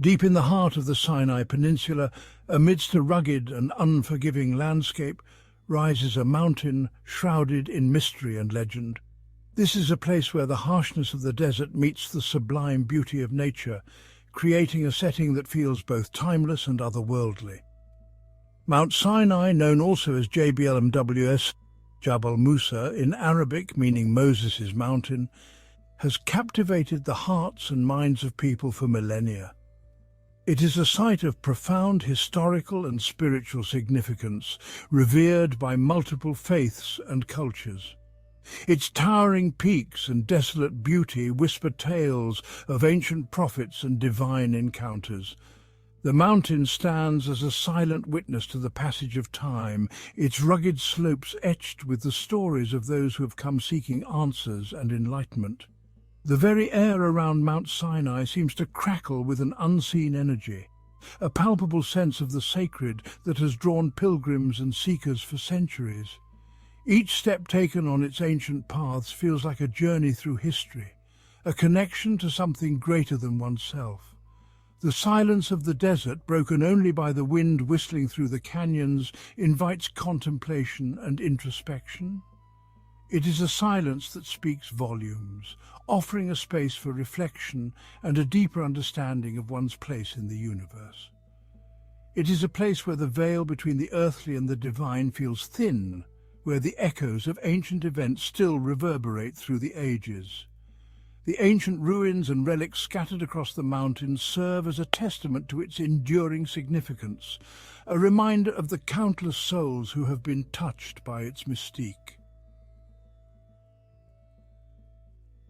Deep in the heart of the Sinai Peninsula, amidst a rugged and unforgiving landscape, rises a mountain shrouded in mystery and legend. This is a place where the harshness of the desert meets the sublime beauty of nature, creating a setting that feels both timeless and otherworldly. Mount Sinai, known also as JBLMWS, Jebel Musa, in Arabic meaning Moses' mountain, has captivated the hearts and minds of people for millennia. It is a site of profound historical and spiritual significance, revered by multiple faiths and cultures. Its towering peaks and desolate beauty whisper tales of ancient prophets and divine encounters. The mountain stands as a silent witness to the passage of time, its rugged slopes etched with the stories of those who have come seeking answers and enlightenment. The very air around Mount Sinai seems to crackle with an unseen energy, a palpable sense of the sacred that has drawn pilgrims and seekers for centuries. Each step taken on its ancient paths feels like a journey through history, a connection to something greater than oneself. The silence of the desert, broken only by the wind whistling through the canyons, invites contemplation and introspection. It is a silence that speaks volumes, offering a space for reflection and a deeper understanding of one's place in the universe. It is a place where the veil between the earthly and the divine feels thin, where the echoes of ancient events still reverberate through the ages. The ancient ruins and relics scattered across the mountains serve as a testament to its enduring significance, a reminder of the countless souls who have been touched by its mystique.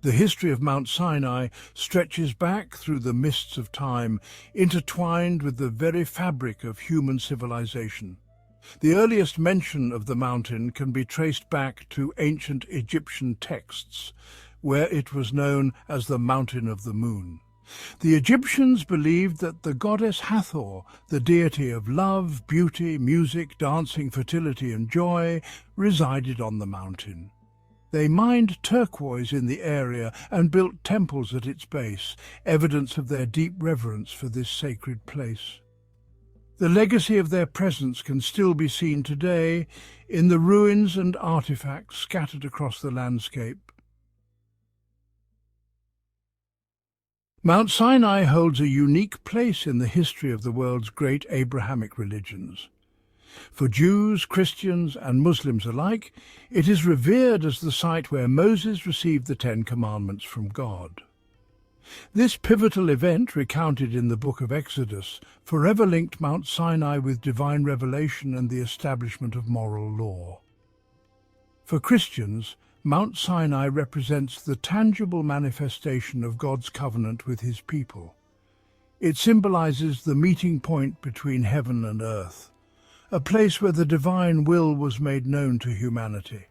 The history of Mount Sinai stretches back through the mists of time, intertwined with the very fabric of human civilization. The earliest mention of the mountain can be traced back to ancient Egyptian texts, where it was known as the Mountain of the Moon. The Egyptians believed that the goddess Hathor, the deity of love, beauty, music, dancing, fertility and joy, resided on the mountain. They mined turquoise in the area and built temples at its base, evidence of their deep reverence for this sacred place. The legacy of their presence can still be seen today in the ruins and artifacts scattered across the landscape. Mount Sinai holds a unique place in the history of the world's great Abrahamic religions. For Jews, Christians and Muslims alike, it is revered as the site where Moses received the Ten Commandments from God. This pivotal event, recounted in the Book of Exodus, forever linked Mount Sinai with divine revelation and the establishment of moral law. For Christians, Mount Sinai represents the tangible manifestation of God's covenant with his people. It symbolizes the meeting point between heaven and earth, a place where the divine will was made known to humanity.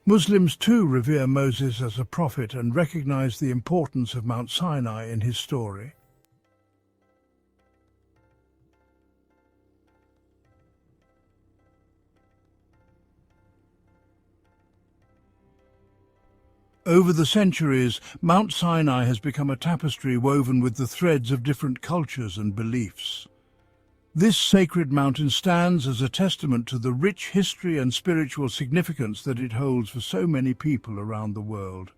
Muslims too revere Moses as a prophet and recognize the importance of Mount Sinai in his story. Over the centuries, Mount Sinai has become a tapestry woven with the threads of different cultures and beliefs. This sacred mountain stands as a testament to the rich history and spiritual significance that it holds for so many people around the world.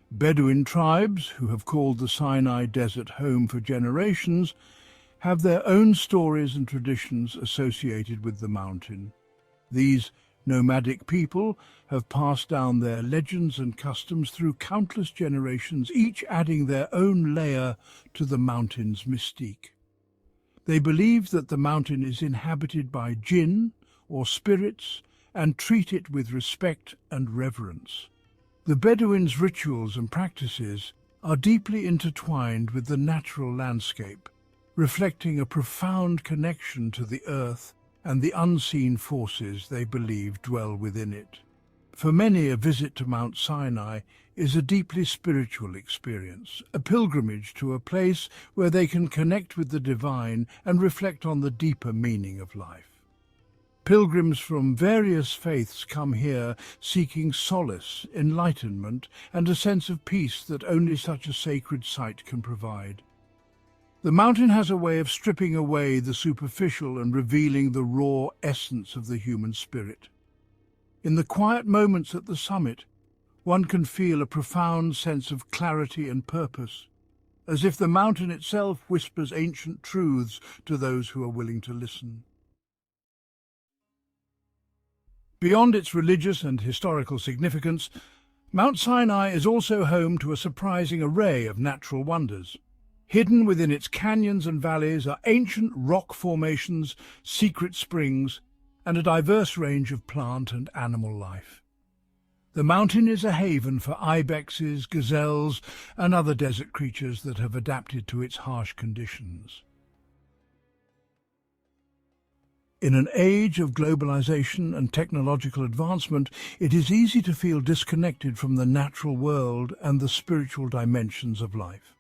Bedouin tribes, who have called the Sinai Desert home for generations, have their own stories and traditions associated with the mountain. These nomadic people have passed down their legends and customs through countless generations, each adding their own layer to the mountain's mystique. They believe that the mountain is inhabited by jinn, or spirits, and treat it with respect and reverence. The Bedouins' rituals and practices are deeply intertwined with the natural landscape, reflecting a profound connection to the earth and the unseen forces they believe dwell within it. For many, a visit to Mount Sinai is a deeply spiritual experience, a pilgrimage to a place where they can connect with the divine and reflect on the deeper meaning of life. Pilgrims from various faiths come here seeking solace, enlightenment, and a sense of peace that only such a sacred site can provide. The mountain has a way of stripping away the superficial and revealing the raw essence of the human spirit. In the quiet moments at the summit, one can feel a profound sense of clarity and purpose, as if the mountain itself whispers ancient truths to those who are willing to listen. Beyond its religious and historical significance, Mount Sinai is also home to a surprising array of natural wonders. Hidden within its canyons and valleys are ancient rock formations, secret springs, and a diverse range of plant and animal life. The mountain is a haven for ibexes, gazelles, and other desert creatures that have adapted to its harsh conditions. In an age of globalization and technological advancement, it is easy to feel disconnected from the natural world and the spiritual dimensions of life.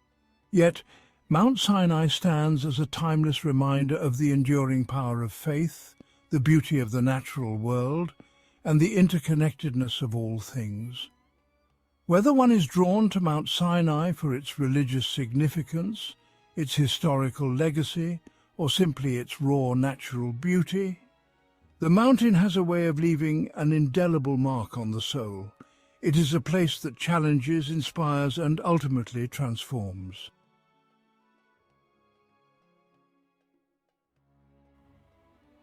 Yet, Mount Sinai stands as a timeless reminder of the enduring power of faith, the beauty of the natural world, and the interconnectedness of all things. Whether one is drawn to Mount Sinai for its religious significance, its historical legacy, or simply its raw natural beauty, the mountain has a way of leaving an indelible mark on the soul. It is a place that challenges, inspires, and ultimately transforms.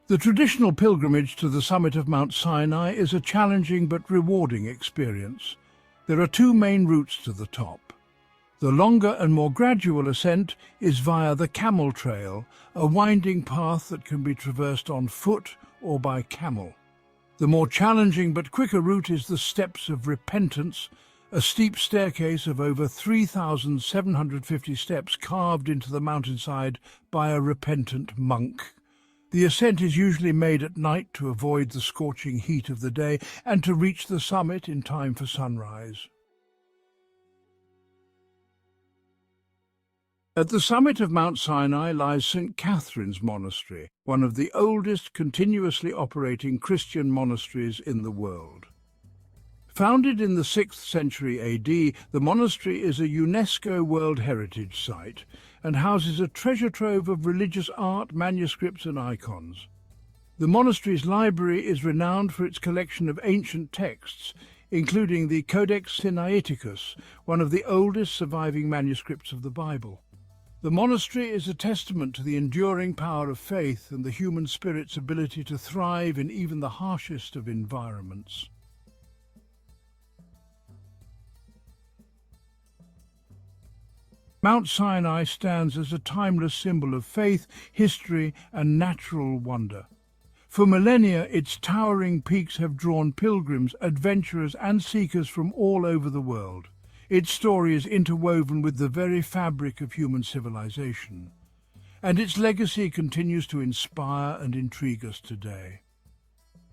The traditional pilgrimage to the summit of Mount Sinai is a challenging but rewarding experience. There are two main routes to the top. The longer and more gradual ascent is via the Camel Trail, a winding path that can be traversed on foot or by camel. The more challenging but quicker route is the Steps of Repentance, a steep staircase of over 3,750 steps carved into the mountainside by a repentant monk. The ascent is usually made at night to avoid the scorching heat of the day and to reach the summit in time for sunrise. At the summit of Mount Sinai lies St. Catherine's Monastery, one of the oldest continuously operating Christian monasteries in the world. Founded in the 6th century AD, the monastery is a UNESCO World Heritage Site and houses a treasure trove of religious art, manuscripts and icons. The monastery's library is renowned for its collection of ancient texts, including the Codex Sinaiticus, one of the oldest surviving manuscripts of the Bible. The monastery is a testament to the enduring power of faith and the human spirit's ability to thrive in even the harshest of environments. Mount Sinai stands as a timeless symbol of faith, history, and natural wonder. For millennia, its towering peaks have drawn pilgrims, adventurers, and seekers from all over the world. Its story is interwoven with the very fabric of human civilization, and its legacy continues to inspire and intrigue us today.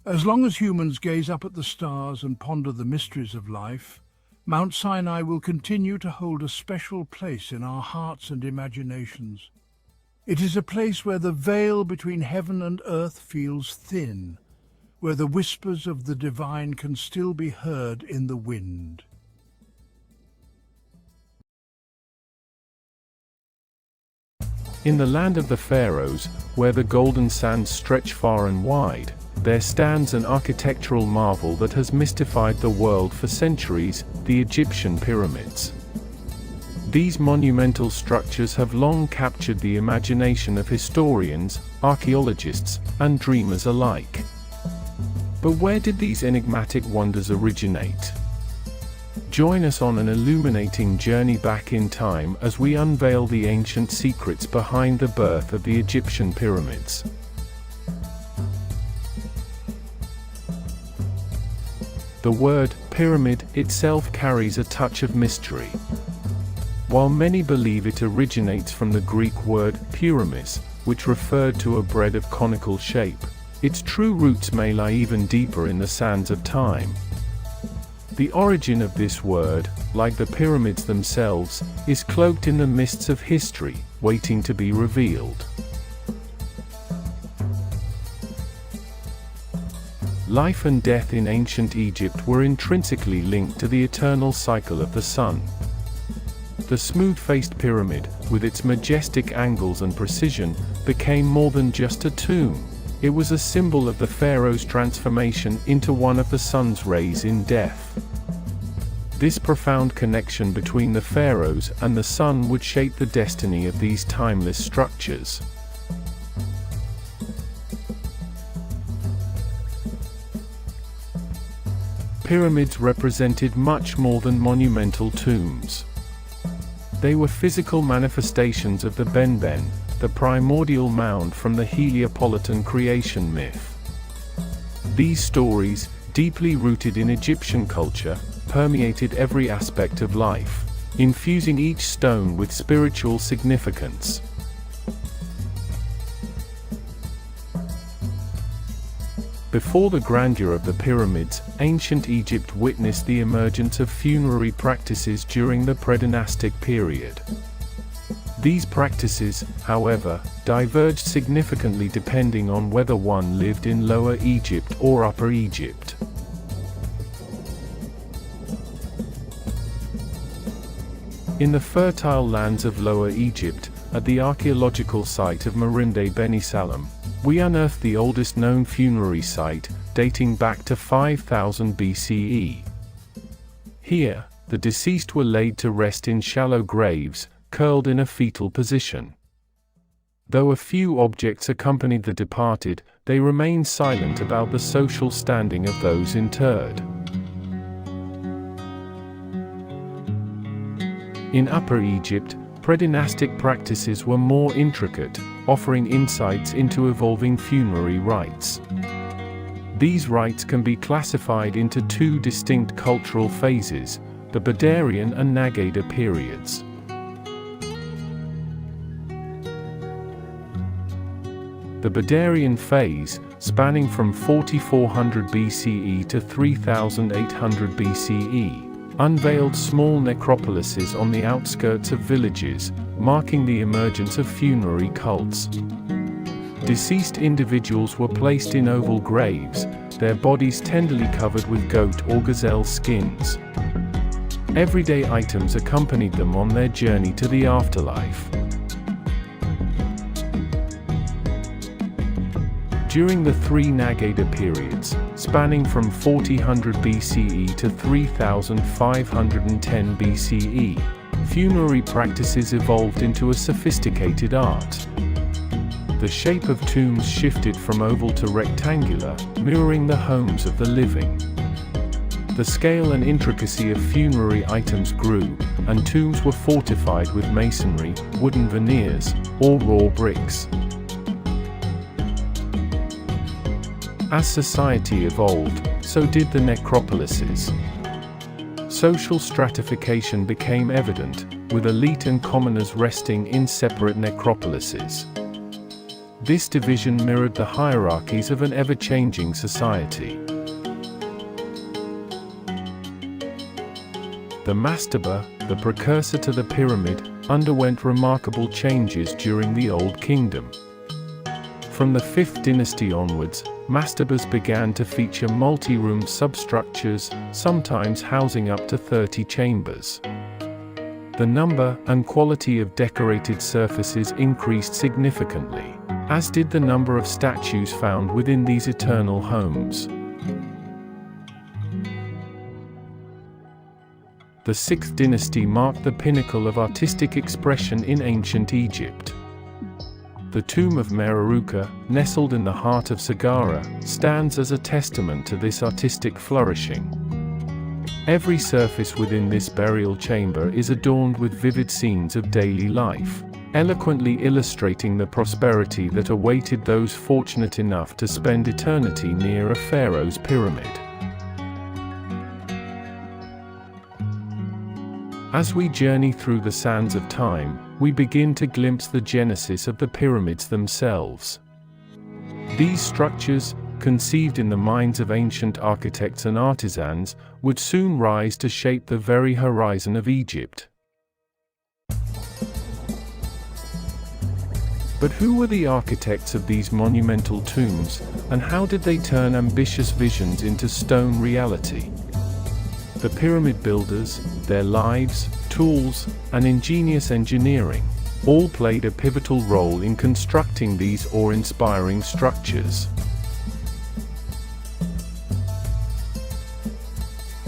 As long as humans gaze up at the stars and ponder the mysteries of life, Mount Sinai will continue to hold a special place in our hearts and imaginations. It is a place where the veil between heaven and earth feels thin, where the whispers of the divine can still be heard in the wind. In the land of the pharaohs, where the golden sands stretch far and wide, there stands an architectural marvel that has mystified the world for centuries, the Egyptian pyramids. These monumental structures have long captured the imagination of historians, archaeologists, and dreamers alike. But where did these enigmatic wonders originate? Join us on an illuminating journey back in time as we unveil the ancient secrets behind the birth of the Egyptian pyramids. The word pyramid itself carries a touch of mystery. While many believe it originates from the Greek word pyramis, which referred to a bread of conical shape, its true roots may lie even deeper in the sands of time. The origin of this word, like the pyramids themselves, is cloaked in the mists of history, waiting to be revealed. Life and death in ancient Egypt were intrinsically linked to the eternal cycle of the sun. The smooth-faced pyramid, with its majestic angles and precision, became more than just a tomb. It was a symbol of the pharaoh's transformation into one of the sun's rays in death. This profound connection between the pharaohs and the sun would shape the destiny of these timeless structures. Pyramids represented much more than monumental tombs. They were physical manifestations of the Benben, the primordial mound from the Heliopolitan creation myth. These stories, deeply rooted in Egyptian culture, permeated every aspect of life, infusing each stone with spiritual significance. Before the grandeur of the pyramids, ancient Egypt witnessed the emergence of funerary practices during the predynastic period. These practices, however, diverged significantly depending on whether one lived in Lower Egypt or Upper Egypt. In the fertile lands of Lower Egypt, at the archaeological site of Merinde Beni Salam, we unearthed the oldest known funerary site, dating back to 5000 BCE. Here, the deceased were laid to rest in shallow graves, curled in a fetal position. Though a few objects accompanied the departed, they remained silent about the social standing of those interred. In Upper Egypt, predynastic practices were more intricate, offering insights into evolving funerary rites. These rites can be classified into two distinct cultural phases, the Badarian and Nagada periods. The Badarian phase, spanning from 4400 BCE to 3800 BCE, unveiled small necropolises on the outskirts of villages, marking the emergence of funerary cults. Deceased individuals were placed in oval graves, their bodies tenderly covered with goat or gazelle skins. Everyday items accompanied them on their journey to the afterlife. During the three Nagada periods, spanning from 4000 BCE to 3510 BCE, funerary practices evolved into a sophisticated art. The shape of tombs shifted from oval to rectangular, mirroring the homes of the living. The scale and intricacy of funerary items grew, and tombs were fortified with masonry, wooden veneers, or raw bricks. As society evolved, so did the necropolises. Social stratification became evident, with elite and commoners resting in separate necropolises. This division mirrored the hierarchies of an ever-changing society. The mastaba, the precursor to the pyramid, underwent remarkable changes during the Old Kingdom. From the 5th dynasty onwards, mastabas began to feature multi-room substructures, sometimes housing up to 30 chambers. The number and quality of decorated surfaces increased significantly, as did the number of statues found within these eternal homes. The 6th dynasty marked the pinnacle of artistic expression in ancient Egypt. The tomb of Mereruka, nestled in the heart of Saqqara, stands as a testament to this artistic flourishing. Every surface within this burial chamber is adorned with vivid scenes of daily life, eloquently illustrating the prosperity that awaited those fortunate enough to spend eternity near a pharaoh's pyramid. As we journey through the sands of time, we begin to glimpse the genesis of the pyramids themselves. These structures, conceived in the minds of ancient architects and artisans, would soon rise to shape the very horizon of Egypt. But who were the architects of these monumental tombs, and how did they turn ambitious visions into stone reality? The pyramid builders, their lives, tools, and ingenious engineering, all played a pivotal role in constructing these awe-inspiring structures.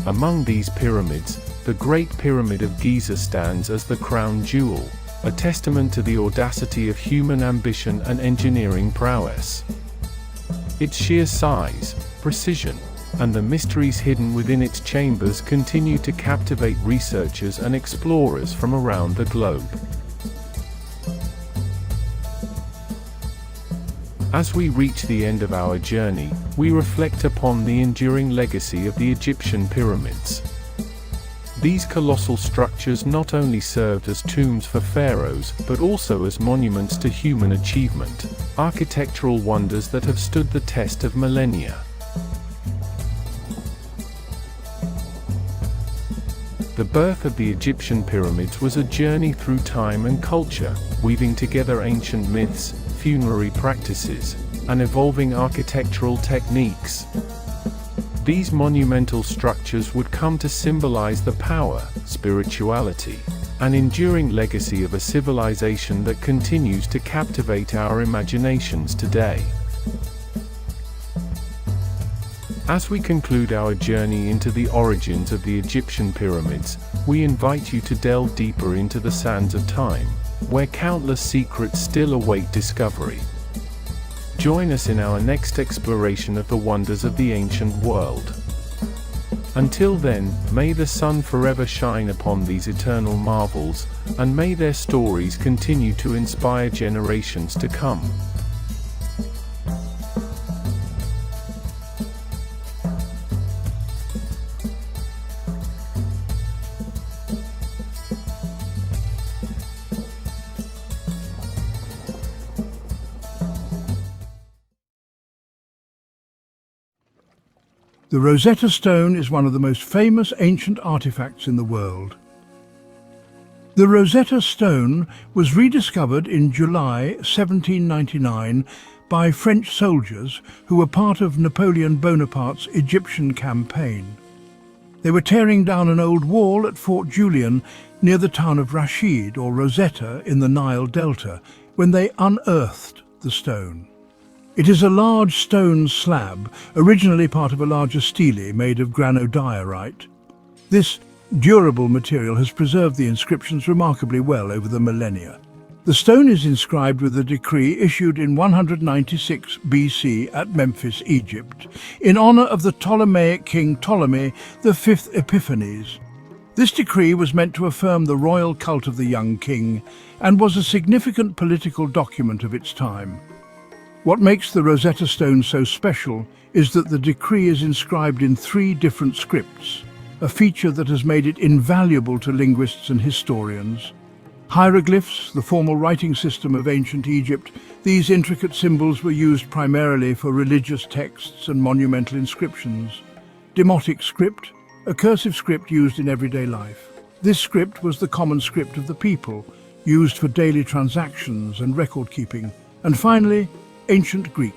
Among these pyramids, the Great Pyramid of Giza stands as the crown jewel, a testament to the audacity of human ambition and engineering prowess. Its sheer size, precision, and the mysteries hidden within its chambers continue to captivate researchers and explorers from around the globe. As we reach the end of our journey, we reflect upon the enduring legacy of the Egyptian pyramids. These colossal structures not only served as tombs for pharaohs, but also as monuments to human achievement, architectural wonders that have stood the test of millennia. The birth of the Egyptian pyramids was a journey through time and culture, weaving together ancient myths, funerary practices, and evolving architectural techniques. These monumental structures would come to symbolize the power, spirituality, and enduring legacy of a civilization that continues to captivate our imaginations today. As we conclude our journey into the origins of the Egyptian pyramids, we invite you to delve deeper into the sands of time, where countless secrets still await discovery. Join us in our next exploration of the wonders of the ancient world. Until then, may the sun forever shine upon these eternal marvels, and may their stories continue to inspire generations to come. The Rosetta Stone is one of the most famous ancient artifacts in the world. The Rosetta Stone was rediscovered in July 1799 by French soldiers who were part of Napoleon Bonaparte's Egyptian campaign. They were tearing down an old wall at Fort Julian near the town of Rashid, or Rosetta, in the Nile Delta, when they unearthed the stone. It is a large stone slab, originally part of a larger stele made of granodiorite. This durable material has preserved the inscriptions remarkably well over the millennia. The stone is inscribed with a decree issued in 196 BC at Memphis, Egypt, in honor of the Ptolemaic king Ptolemy V Epiphanes. This decree was meant to affirm the royal cult of the young king and was a significant political document of its time. What makes the Rosetta Stone so special is that the decree is inscribed in 3 different scripts, a feature that has made it invaluable to linguists and historians. Hieroglyphs, the formal writing system of ancient Egypt, these intricate symbols were used primarily for religious texts and monumental inscriptions. Demotic script, a cursive script used in everyday life. This script was the common script of the people, used for daily transactions and record-keeping. And finally, Ancient Greek.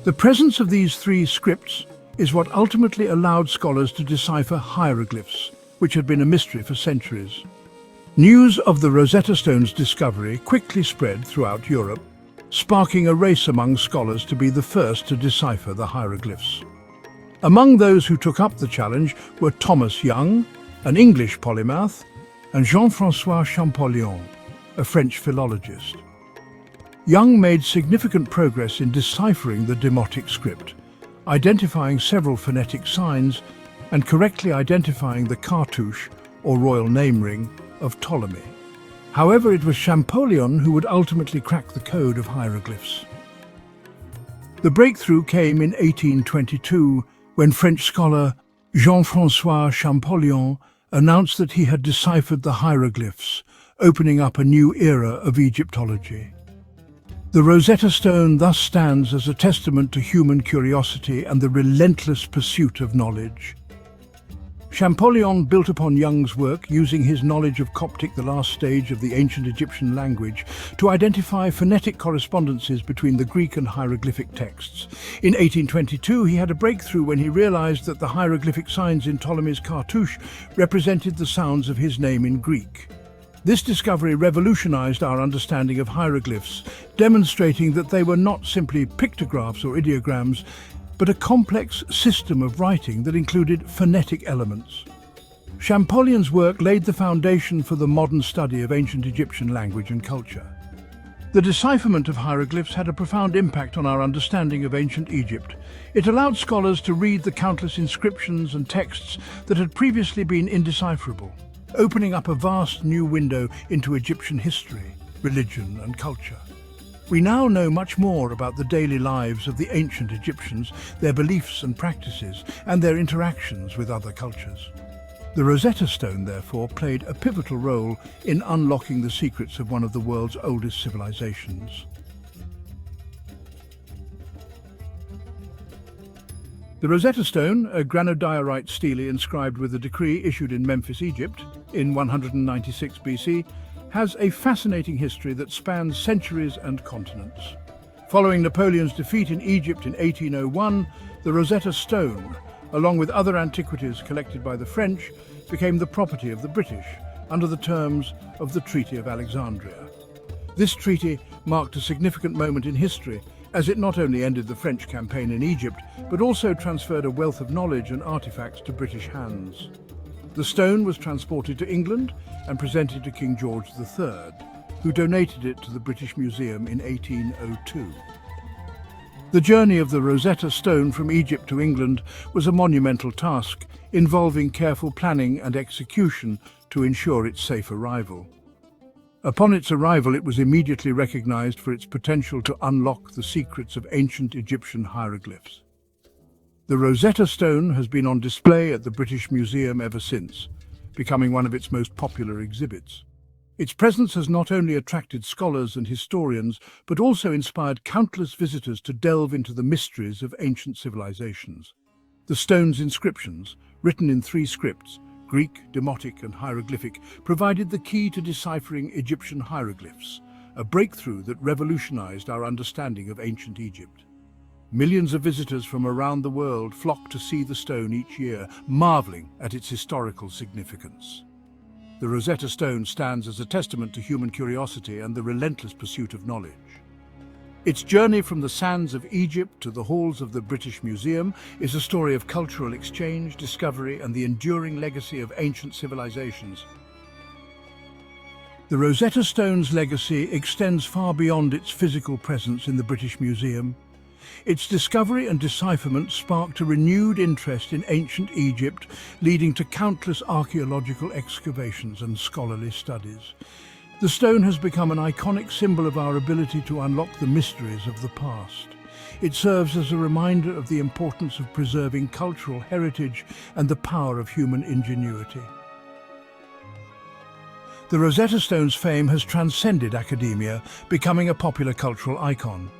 The presence of these 3 scripts is what ultimately allowed scholars to decipher hieroglyphs, which had been a mystery for centuries. News of the Rosetta Stone's discovery quickly spread throughout Europe, sparking a race among scholars to be the first to decipher the hieroglyphs. Among those who took up the challenge were Thomas Young, an English polymath, and Jean-François Champollion, a French philologist. Young made significant progress in deciphering the Demotic script, identifying several phonetic signs and correctly identifying the cartouche, or royal name ring, of Ptolemy. However, it was Champollion who would ultimately crack the code of hieroglyphs. The breakthrough came in 1822 when French scholar Jean-François Champollion announced that he had deciphered the hieroglyphs, opening up a new era of Egyptology. The Rosetta Stone thus stands as a testament to human curiosity and the relentless pursuit of knowledge. Champollion built upon Young's work, using his knowledge of Coptic, the last stage of the ancient Egyptian language, to identify phonetic correspondences between the Greek and hieroglyphic texts. In 1822, he had a breakthrough when he realized that the hieroglyphic signs in Ptolemy's cartouche represented the sounds of his name in Greek. This discovery revolutionized our understanding of hieroglyphs, demonstrating that they were not simply pictographs or ideograms, but a complex system of writing that included phonetic elements. Champollion's work laid the foundation for the modern study of ancient Egyptian language and culture. The decipherment of hieroglyphs had a profound impact on our understanding of ancient Egypt. It allowed scholars to read the countless inscriptions and texts that had previously been indecipherable, opening up a vast new window into Egyptian history, religion, and culture. We now know much more about the daily lives of the ancient Egyptians, their beliefs and practices, and their interactions with other cultures. The Rosetta Stone, therefore, played a pivotal role in unlocking the secrets of one of the world's oldest civilizations. The Rosetta Stone, a granodiorite stele inscribed with a decree issued in Memphis, Egypt, in 196 BC, has a fascinating history that spans centuries and continents. Following Napoleon's defeat in Egypt in 1801, the Rosetta Stone, along with other antiquities collected by the French, became the property of the British under the terms of the Treaty of Alexandria. This treaty marked a significant moment in history, as it not only ended the French campaign in Egypt, but also transferred a wealth of knowledge and artifacts to British hands. The stone was transported to England and presented to King George III, who donated it to the British Museum in 1802. The journey of the Rosetta Stone from Egypt to England was a monumental task, involving careful planning and execution to ensure its safe arrival. Upon its arrival, it was immediately recognized for its potential to unlock the secrets of ancient Egyptian hieroglyphs. The Rosetta Stone has been on display at the British Museum ever since, becoming one of its most popular exhibits. Its presence has not only attracted scholars and historians, but also inspired countless visitors to delve into the mysteries of ancient civilizations. The stone's inscriptions, written in 3 scripts, Greek, Demotic, and hieroglyphic, provided the key to deciphering Egyptian hieroglyphs, a breakthrough that revolutionized our understanding of ancient Egypt. Millions of visitors from around the world flock to see the stone each year, marveling at its historical significance. The Rosetta Stone stands as a testament to human curiosity and the relentless pursuit of knowledge. Its journey from the sands of Egypt to the halls of the British Museum is a story of cultural exchange, discovery, and the enduring legacy of ancient civilizations. The Rosetta Stone's legacy extends far beyond its physical presence in the British Museum. Its discovery and decipherment sparked a renewed interest in ancient Egypt, leading to countless archaeological excavations and scholarly studies. The stone has become an iconic symbol of our ability to unlock the mysteries of the past. It serves as a reminder of the importance of preserving cultural heritage and the power of human ingenuity. The Rosetta Stone's fame has transcended academia, becoming a popular cultural icon.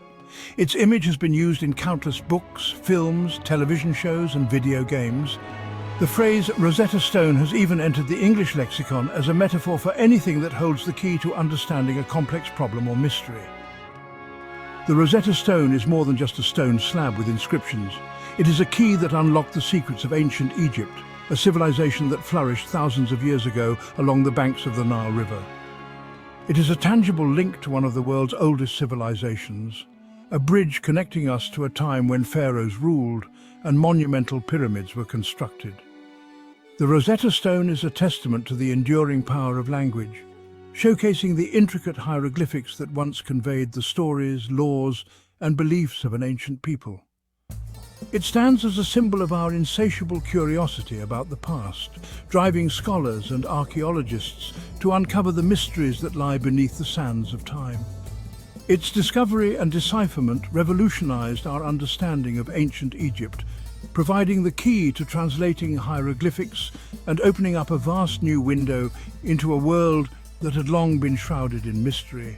Its image has been used in countless books, films, television shows, and video games. The phrase Rosetta Stone has even entered the English lexicon as a metaphor for anything that holds the key to understanding a complex problem or mystery. The Rosetta Stone is more than just a stone slab with inscriptions. It is a key that unlocked the secrets of ancient Egypt, a civilization that flourished thousands of years ago along the banks of the Nile River. It is a tangible link to one of the world's oldest civilizations, a bridge connecting us to a time when pharaohs ruled and monumental pyramids were constructed. The Rosetta Stone is a testament to the enduring power of language, showcasing the intricate hieroglyphics that once conveyed the stories, laws, and beliefs of an ancient people. It stands as a symbol of our insatiable curiosity about the past, driving scholars and archaeologists to uncover the mysteries that lie beneath the sands of time. Its discovery and decipherment revolutionized our understanding of ancient Egypt, providing the key to translating hieroglyphics and opening up a vast new window into a world that had long been shrouded in mystery.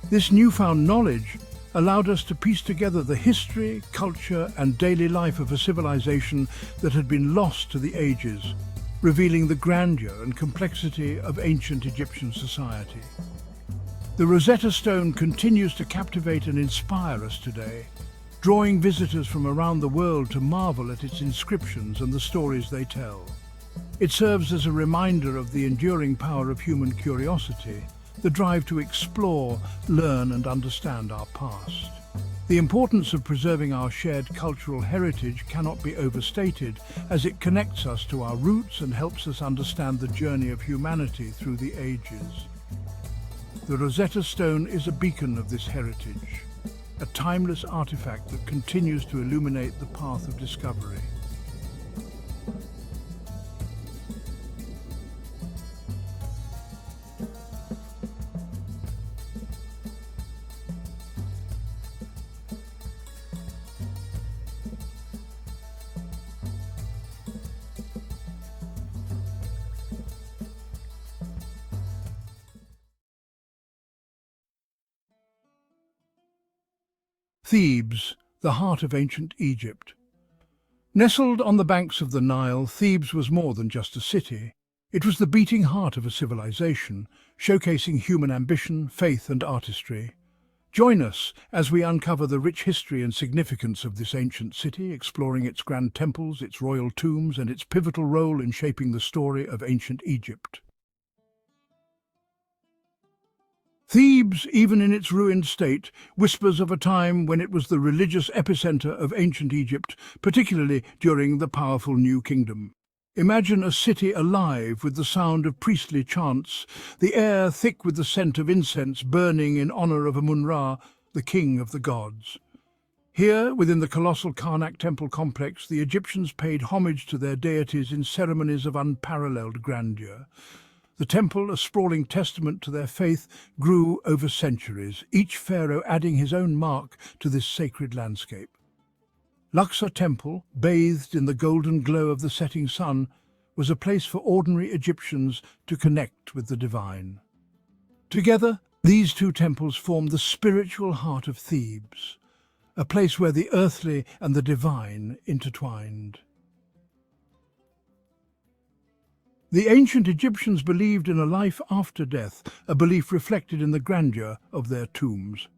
This newfound knowledge allowed us to piece together the history, culture, and daily life of a civilization that had been lost to the ages, revealing the grandeur and complexity of ancient Egyptian society. The Rosetta Stone continues to captivate and inspire us today, drawing visitors from around the world to marvel at its inscriptions and the stories they tell. It serves as a reminder of the enduring power of human curiosity, the drive to explore, learn and understand our past. The importance of preserving our shared cultural heritage cannot be overstated, as it connects us to our roots and helps us understand the journey of humanity through the ages. The Rosetta Stone is a beacon of this heritage, a timeless artifact that continues to illuminate the path of discovery. Thebes, the heart of ancient Egypt. Nestled on the banks of the Nile, Thebes was more than just a city. It was the beating heart of a civilization, showcasing human ambition, faith and artistry. Join us as we uncover the rich history and significance of this ancient city, exploring its grand temples, its royal tombs and its pivotal role in shaping the story of ancient Egypt. Thebes, even in its ruined state, whispers of a time when it was the religious epicenter of ancient Egypt, particularly during the powerful New Kingdom. Imagine a city alive with the sound of priestly chants, the air thick with the scent of incense burning in honor of Amun-Ra, the king of the gods. Here, within the colossal Karnak Temple complex, the Egyptians paid homage to their deities in ceremonies of unparalleled grandeur. The temple, a sprawling testament to their faith, grew over centuries, each pharaoh adding his own mark to this sacred landscape. Luxor Temple, bathed in the golden glow of the setting sun, was a place for ordinary Egyptians to connect with the divine. Together, these two temples form the spiritual heart of Thebes, a place where the earthly and the divine intertwined. The ancient Egyptians believed in a life after death, a belief reflected in the grandeur of their tombs.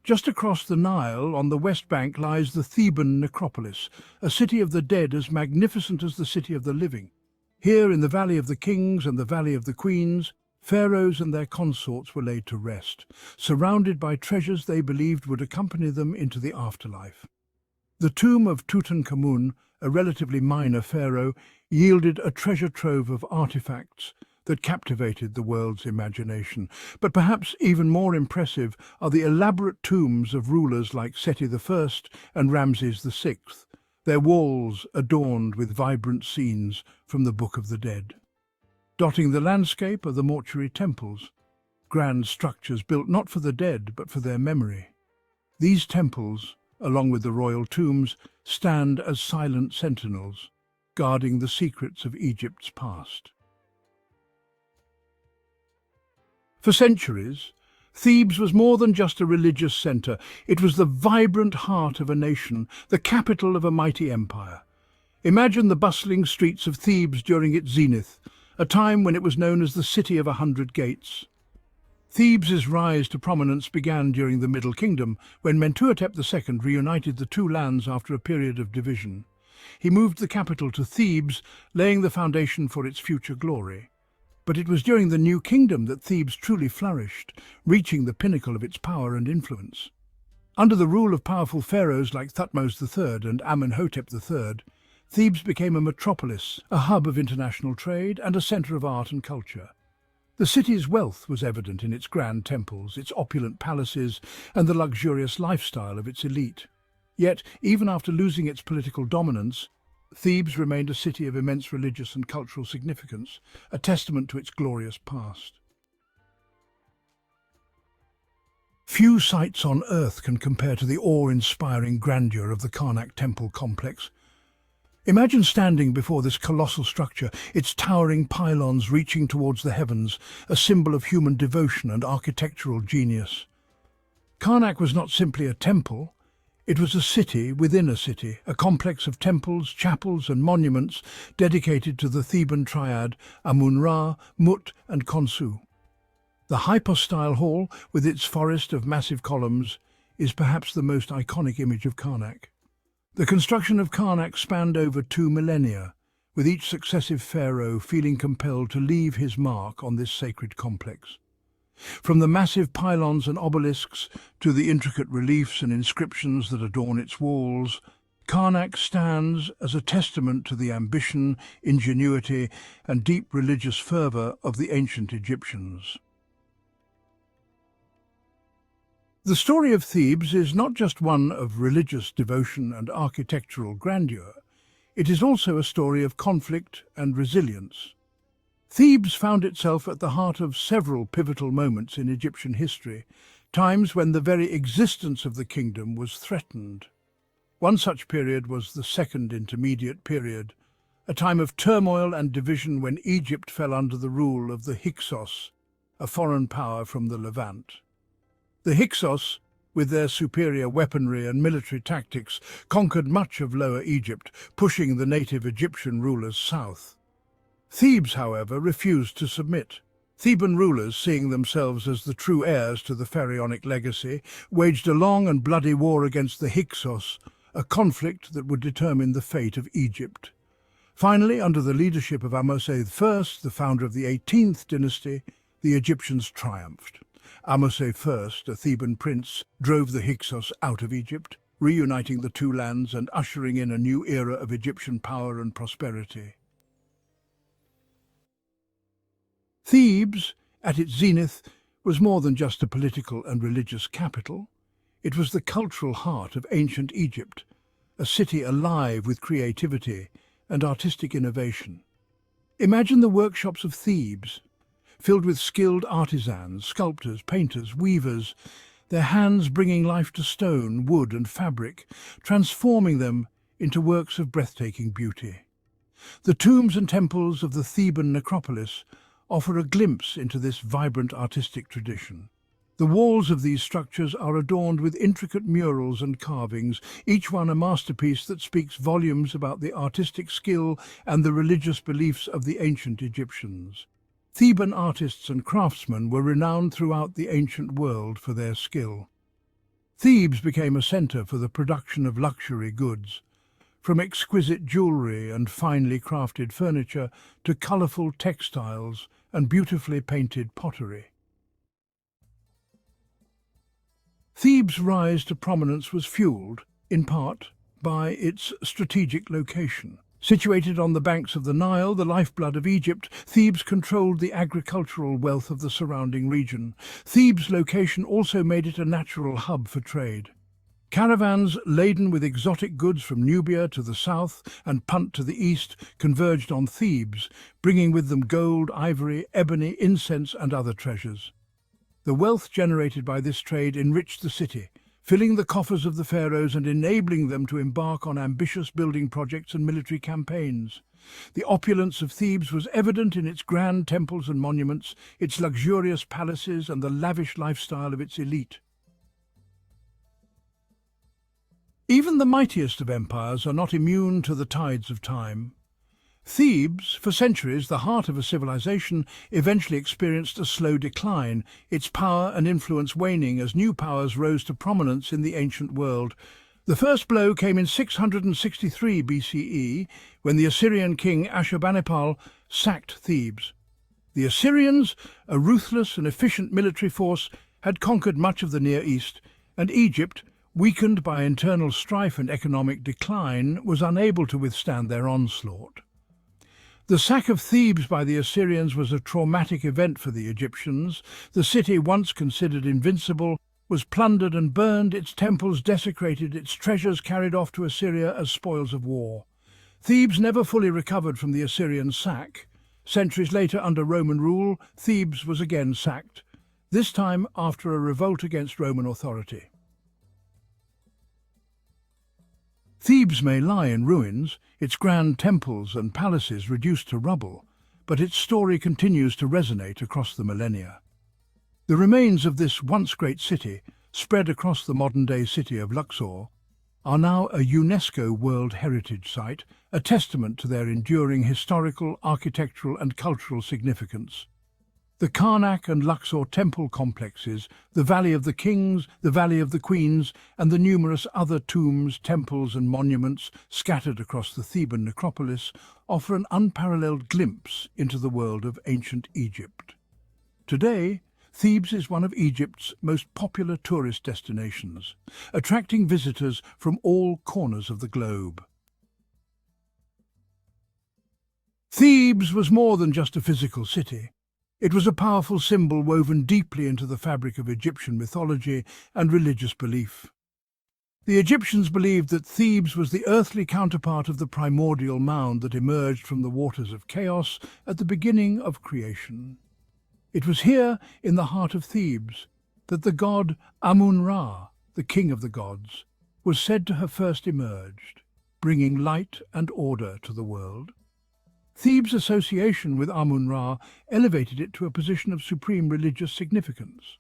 Just across the Nile, on the west bank, lies the Theban necropolis, a city of the dead as magnificent as the city of the living. Here, in the Valley of the Kings and the Valley of the Queens, pharaohs and their consorts were laid to rest, surrounded by treasures they believed would accompany them into the afterlife. The tomb of Tutankhamun, a relatively minor pharaoh, yielded a treasure trove of artifacts that captivated the world's imagination. But perhaps even more impressive are the elaborate tombs of rulers like Seti I and Ramses VI, their walls adorned with vibrant scenes from the Book of the Dead. Dotting the landscape are the mortuary temples, grand structures built not for the dead but for their memory. These temples, along with the royal tombs, stand as silent sentinels, guarding the secrets of Egypt's past. For centuries, Thebes was more than just a religious centre. It was the vibrant heart of a nation, the capital of a mighty empire. Imagine the bustling streets of Thebes during its zenith, a time when it was known as the City of 100 Gates. Thebes' rise to prominence began during the Middle Kingdom, when Mentuhotep II reunited the two lands after a period of division. He moved the capital to Thebes, laying the foundation for its future glory. But it was during the New Kingdom that Thebes truly flourished, reaching the pinnacle of its power and influence. Under the rule of powerful pharaohs like Thutmose III and Amenhotep III, Thebes became a metropolis, a hub of international trade and a centre of art and culture. The city's wealth was evident in its grand temples, its opulent palaces, and the luxurious lifestyle of its elite. Yet, even after losing its political dominance, Thebes remained a city of immense religious and cultural significance, a testament to its glorious past. Few sights on earth can compare to the awe-inspiring grandeur of the Karnak Temple complex. Imagine standing before this colossal structure, its towering pylons reaching towards the heavens, a symbol of human devotion and architectural genius. Karnak was not simply a temple. It was a city within a city, a complex of temples, chapels and monuments dedicated to the Theban triad Amun-Ra, Mut and Khonsu. The hypostyle hall, with its forest of massive columns, is perhaps the most iconic image of Karnak. The construction of Karnak spanned over 2 millennia, with each successive pharaoh feeling compelled to leave his mark on this sacred complex. From the massive pylons and obelisks to the intricate reliefs and inscriptions that adorn its walls, Karnak stands as a testament to the ambition, ingenuity, and deep religious fervour of the ancient Egyptians. The story of Thebes is not just one of religious devotion and architectural grandeur, it is also a story of conflict and resilience. Thebes found itself at the heart of several pivotal moments in Egyptian history, times when the very existence of the kingdom was threatened. One such period was the Second Intermediate Period, a time of turmoil and division when Egypt fell under the rule of the Hyksos, a foreign power from the Levant. The Hyksos, with their superior weaponry and military tactics, conquered much of Lower Egypt, pushing the native Egyptian rulers south. Thebes, however, refused to submit. Theban rulers, seeing themselves as the true heirs to the pharaonic legacy, waged a long and bloody war against the Hyksos, a conflict that would determine the fate of Egypt. Finally, under the leadership of Ahmose I, the founder of the 18th dynasty, the Egyptians triumphed. Ahmose I, a Theban prince, drove the Hyksos out of Egypt, reuniting the two lands and ushering in a new era of Egyptian power and prosperity. Thebes, at its zenith, was more than just a political and religious capital. It was the cultural heart of ancient Egypt, a city alive with creativity and artistic innovation. Imagine the workshops of Thebes, filled with skilled artisans, sculptors, painters, weavers, their hands bringing life to stone, wood and fabric, transforming them into works of breathtaking beauty. The tombs and temples of the Theban necropolis offer a glimpse into this vibrant artistic tradition. The walls of these structures are adorned with intricate murals and carvings, each one a masterpiece that speaks volumes about the artistic skill and the religious beliefs of the ancient Egyptians. Theban artists and craftsmen were renowned throughout the ancient world for their skill. Thebes became a centre for the production of luxury goods, from exquisite jewellery and finely crafted furniture to colourful textiles and beautifully painted pottery. Thebes' rise to prominence was fuelled, in part, by its strategic location. Situated on the banks of the Nile, the lifeblood of Egypt, Thebes controlled the agricultural wealth of the surrounding region. Thebes' location also made it a natural hub for trade. Caravans laden with exotic goods from Nubia to the south and Punt to the east converged on Thebes, bringing with them gold, ivory, ebony, incense and other treasures. The wealth generated by this trade enriched the city, filling the coffers of the pharaohs and enabling them to embark on ambitious building projects and military campaigns. The opulence of Thebes was evident in its grand temples and monuments, its luxurious palaces and the lavish lifestyle of its elite. Even the mightiest of empires are not immune to the tides of time. Thebes, for centuries the heart of a civilization, eventually experienced a slow decline, its power and influence waning as new powers rose to prominence in the ancient world. The first blow came in 663 BCE, when the Assyrian king Ashurbanipal sacked Thebes. The Assyrians, a ruthless and efficient military force, had conquered much of the Near East, and Egypt, weakened by internal strife and economic decline, was unable to withstand their onslaught. The sack of Thebes by the Assyrians was a traumatic event for the Egyptians. The city, once considered invincible, was plundered and burned, its temples desecrated, its treasures carried off to Assyria as spoils of war. Thebes never fully recovered from the Assyrian sack. Centuries later, under Roman rule, Thebes was again sacked, this time after a revolt against Roman authority. Thebes may lie in ruins, its grand temples and palaces reduced to rubble, but its story continues to resonate across the millennia. The remains of this once great city, spread across the modern-day city of Luxor, are now a UNESCO World Heritage Site, a testament to their enduring historical, architectural and cultural significance. The Karnak and Luxor temple complexes, the Valley of the Kings, the Valley of the Queens, and the numerous other tombs, temples and monuments scattered across the Theban necropolis offer an unparalleled glimpse into the world of ancient Egypt. Today, Thebes is one of Egypt's most popular tourist destinations, attracting visitors from all corners of the globe. Thebes was more than just a physical city. It was a powerful symbol woven deeply into the fabric of Egyptian mythology and religious belief. The Egyptians believed that Thebes was the earthly counterpart of the primordial mound that emerged from the waters of chaos at the beginning of creation. It was here, in the heart of Thebes, that the god Amun-Ra, the king of the gods, was said to have first emerged, bringing light and order to the world. Thebes' association with Amun-Ra elevated it to a position of supreme religious significance.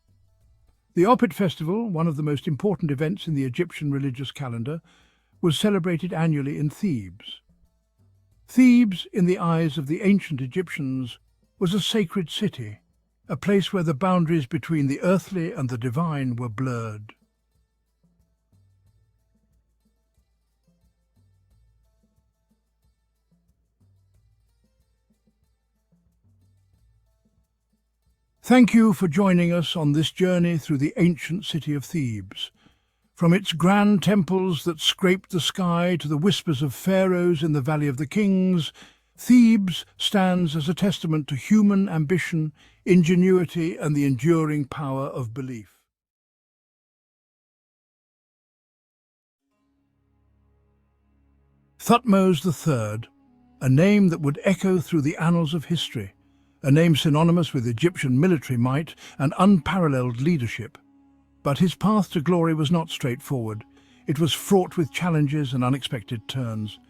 The Opet festival, one of the most important events in the Egyptian religious calendar, was celebrated annually in Thebes. Thebes, in the eyes of the ancient Egyptians, was a sacred city, a place where the boundaries between the earthly and the divine were blurred. Thank you for joining us on this journey through the ancient city of Thebes. From its grand temples that scraped the sky to the whispers of pharaohs in the Valley of the Kings, Thebes stands as a testament to human ambition, ingenuity, and the enduring power of belief. Thutmose III, a name that would echo through the annals of history, a name synonymous with Egyptian military might and unparalleled leadership. But his path to glory was not straightforward. It was fraught with challenges and unexpected turns.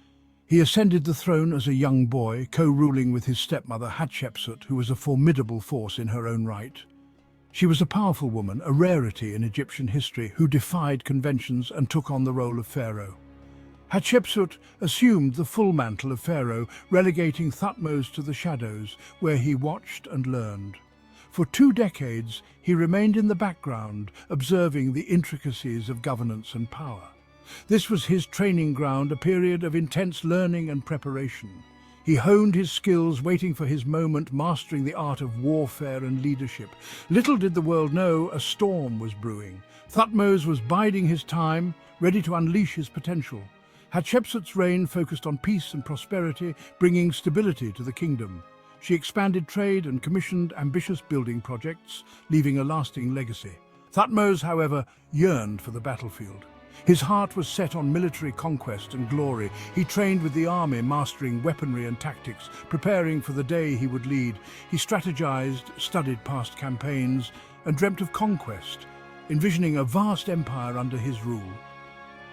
He ascended the throne as a young boy, co-ruling with his stepmother Hatshepsut, who was a formidable force in her own right. She was a powerful woman, a rarity in Egyptian history, who defied conventions and took on the role of pharaoh. Hatshepsut assumed the full mantle of pharaoh, relegating Thutmose to the shadows, where he watched and learned. For 2 decades, he remained in the background, observing the intricacies of governance and power. This was his training ground, a period of intense learning and preparation. He honed his skills, waiting for his moment, mastering the art of warfare and leadership. Little did the world know a storm was brewing. Thutmose was biding his time, ready to unleash his potential. Hatshepsut's reign focused on peace and prosperity, bringing stability to the kingdom. She expanded trade and commissioned ambitious building projects, leaving a lasting legacy. Thutmose, however, yearned for the battlefield. His heart was set on military conquest and glory. He trained with the army, mastering weaponry and tactics, preparing for the day he would lead. He strategized, studied past campaigns, and dreamt of conquest, envisioning a vast empire under his rule.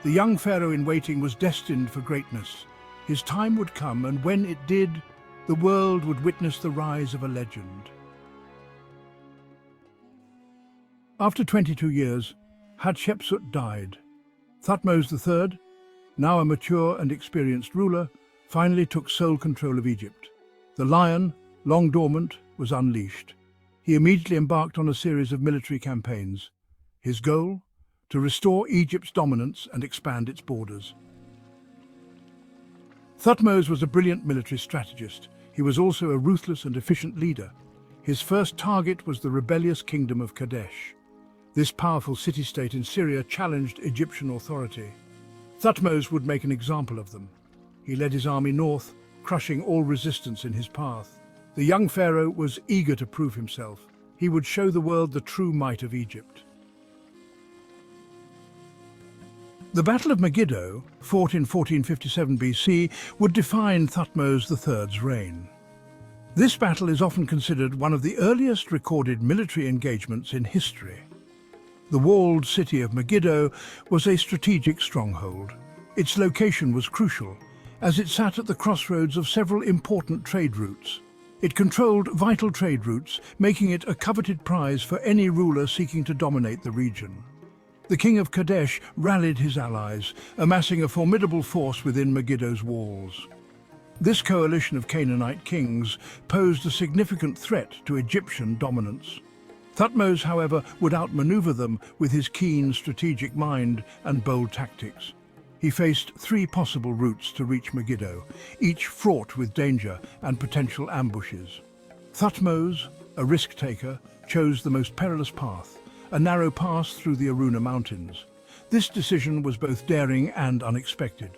The young pharaoh-in-waiting was destined for greatness. His time would come, and when it did, the world would witness the rise of a legend. After 22 years, Hatshepsut died. Thutmose III, now a mature and experienced ruler, finally took sole control of Egypt. The lion, long dormant, was unleashed. He immediately embarked on a series of military campaigns. His goal? To restore Egypt's dominance and expand its borders. Thutmose was a brilliant military strategist. He was also a ruthless and efficient leader. His first target was the rebellious kingdom of Kadesh. This powerful city-state in Syria challenged Egyptian authority. Thutmose would make an example of them. He led his army north, crushing all resistance in his path. The young pharaoh was eager to prove himself. He would show the world the true might of Egypt. The Battle of Megiddo, fought in 1457 BC, would define Thutmose III's reign. This battle is often considered one of the earliest recorded military engagements in history. The walled city of Megiddo was a strategic stronghold. Its location was crucial, as it sat at the crossroads of several important trade routes. It controlled vital trade routes, making it a coveted prize for any ruler seeking to dominate the region. The king of Kadesh rallied his allies, amassing a formidable force within Megiddo's walls. This coalition of Canaanite kings posed a significant threat to Egyptian dominance. Thutmose, however, would outmaneuver them with his keen strategic mind and bold tactics. He faced three possible routes to reach Megiddo, each fraught with danger and potential ambushes. Thutmose, a risk-taker, chose the most perilous path, a narrow pass through the Aruna Mountains. This decision was both daring and unexpected.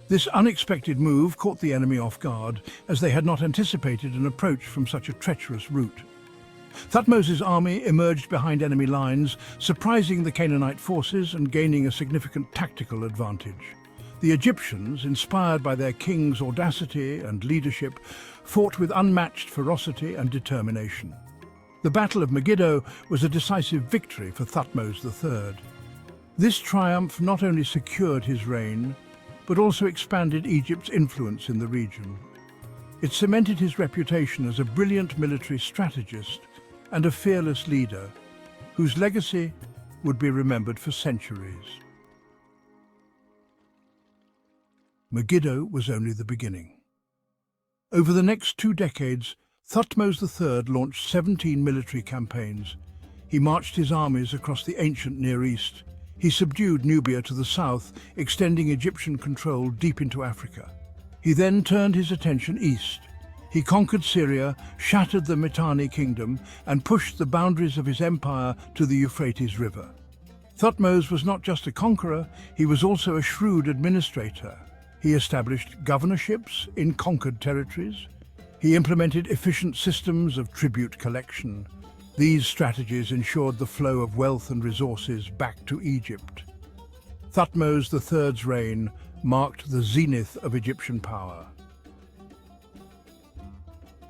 This unexpected move caught the enemy off guard, as they had not anticipated an approach from such a treacherous route. Thutmose's army emerged behind enemy lines, surprising the Canaanite forces and gaining a significant tactical advantage. The Egyptians, inspired by their king's audacity and leadership, fought with unmatched ferocity and determination. The Battle of Megiddo was a decisive victory for Thutmose III. This triumph not only secured his reign, but also expanded Egypt's influence in the region. It cemented his reputation as a brilliant military strategist and a fearless leader, whose legacy would be remembered for centuries. Megiddo was only the beginning. Over the next 2 decades, Thutmose III launched 17 military campaigns. He marched his armies across the ancient Near East. He subdued Nubia to the south, extending Egyptian control deep into Africa. He then turned his attention east. He conquered Syria, shattered the Mitanni kingdom, and pushed the boundaries of his empire to the Euphrates River. Thutmose was not just a conqueror, he was also a shrewd administrator. He established governorships in conquered territories. He implemented efficient systems of tribute collection. These strategies ensured the flow of wealth and resources back to Egypt. Thutmose III's reign marked the zenith of Egyptian power.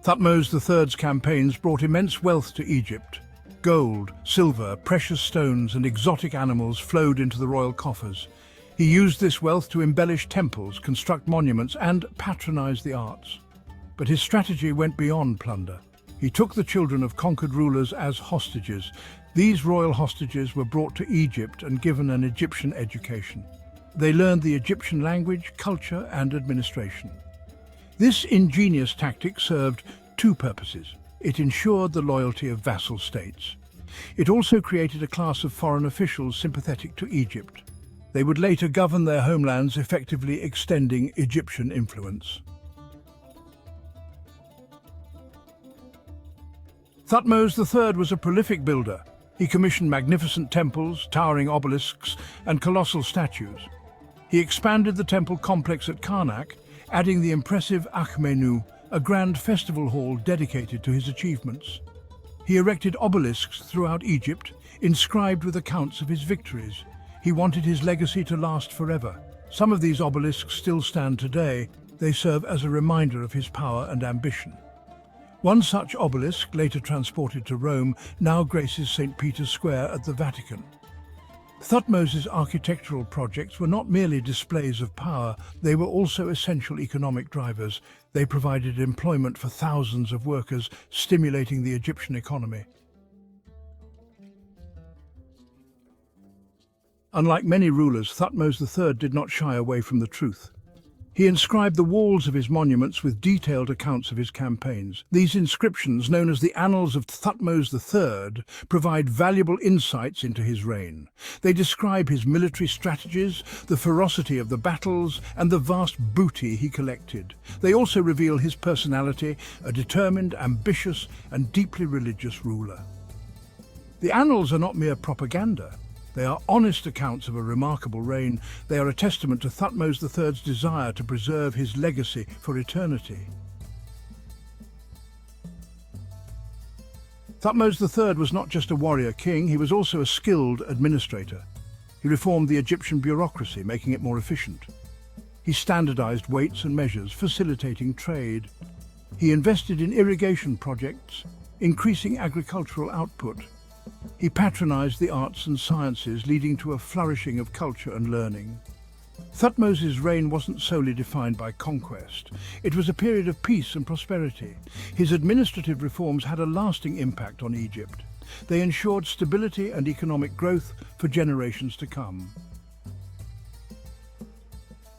Thutmose III's campaigns brought immense wealth to Egypt. Gold, silver, precious stones and exotic animals flowed into the royal coffers. He used this wealth to embellish temples, construct monuments and patronize the arts. But his strategy went beyond plunder. He took the children of conquered rulers as hostages. These royal hostages were brought to Egypt and given an Egyptian education. They learned the Egyptian language, culture and administration. This ingenious tactic served 2 purposes. It ensured the loyalty of vassal states. It also created a class of foreign officials sympathetic to Egypt. They would later govern their homelands, effectively extending Egyptian influence. Thutmose III was a prolific builder. He commissioned magnificent temples, towering obelisks, and colossal statues. He expanded the temple complex at Karnak, adding the impressive Akhmenu, a grand festival hall dedicated to his achievements. He erected obelisks throughout Egypt, inscribed with accounts of his victories. He wanted his legacy to last forever. Some of these obelisks still stand today. They serve as a reminder of his power and ambition. One such obelisk, later transported to Rome, now graces St. Peter's Square at the Vatican. Thutmose's architectural projects were not merely displays of power, they were also essential economic drivers. They provided employment for thousands of workers, stimulating the Egyptian economy. Unlike many rulers, Thutmose III did not shy away from the truth. He inscribed the walls of his monuments with detailed accounts of his campaigns. These inscriptions, known as the Annals of Thutmose III, provide valuable insights into his reign. They describe his military strategies, the ferocity of the battles, and the vast booty he collected. They also reveal his personality, a determined, ambitious, and deeply religious ruler. The Annals are not mere propaganda. They are honest accounts of a remarkable reign. They are a testament to Thutmose III's desire to preserve his legacy for eternity. Thutmose III was not just a warrior king, he was also a skilled administrator. He reformed the Egyptian bureaucracy, making it more efficient. He standardized weights and measures, facilitating trade. He invested in irrigation projects, increasing agricultural output. He patronized the arts and sciences, leading to a flourishing of culture and learning. Thutmose's reign wasn't solely defined by conquest. It was a period of peace and prosperity. His administrative reforms had a lasting impact on Egypt. They ensured stability and economic growth for generations to come.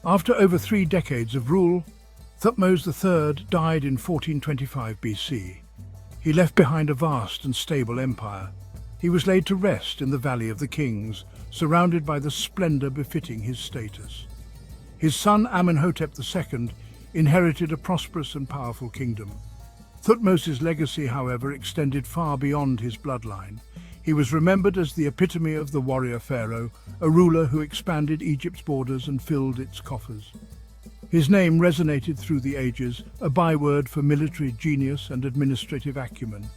After over 3 decades of rule, Thutmose III died in 1425 BC. He left behind a vast and stable empire. He was laid to rest in the Valley of the Kings, surrounded by the splendor befitting his status. His son Amenhotep II inherited a prosperous and powerful kingdom. Thutmose's legacy, however, extended far beyond his bloodline. He was remembered as the epitome of the warrior pharaoh, a ruler who expanded Egypt's borders and filled its coffers. His name resonated through the ages, a byword for military genius and administrative acumen.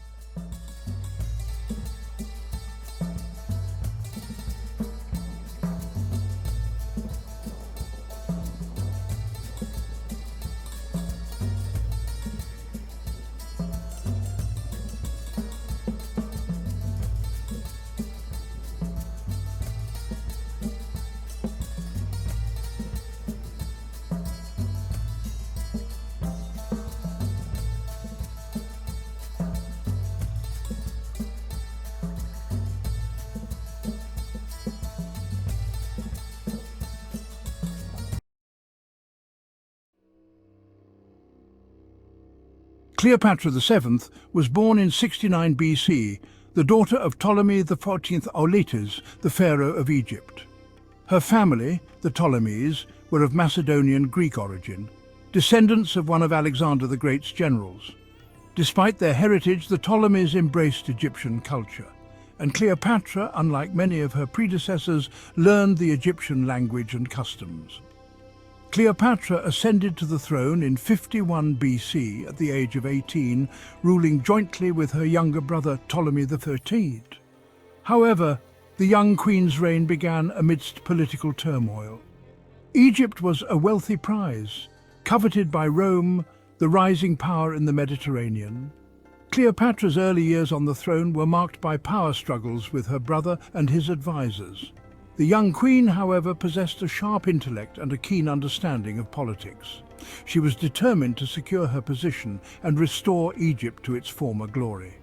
Cleopatra VII was born in 69 BC, the daughter of Ptolemy XIV Auletes, the pharaoh of Egypt. Her family, the Ptolemies, were of Macedonian Greek origin, descendants of one of Alexander the Great's generals. Despite their heritage, the Ptolemies embraced Egyptian culture, and Cleopatra, unlike many of her predecessors, learned the Egyptian language and customs. Cleopatra ascended to the throne in 51 BC at the age of 18, ruling jointly with her younger brother Ptolemy XIII. However, the young queen's reign began amidst political turmoil. Egypt was a wealthy prize, coveted by Rome, the rising power in the Mediterranean. Cleopatra's early years on the throne were marked by power struggles with her brother and his advisors. The young queen, however, possessed a sharp intellect and a keen understanding of politics. She was determined to secure her position and restore Egypt to its former glory.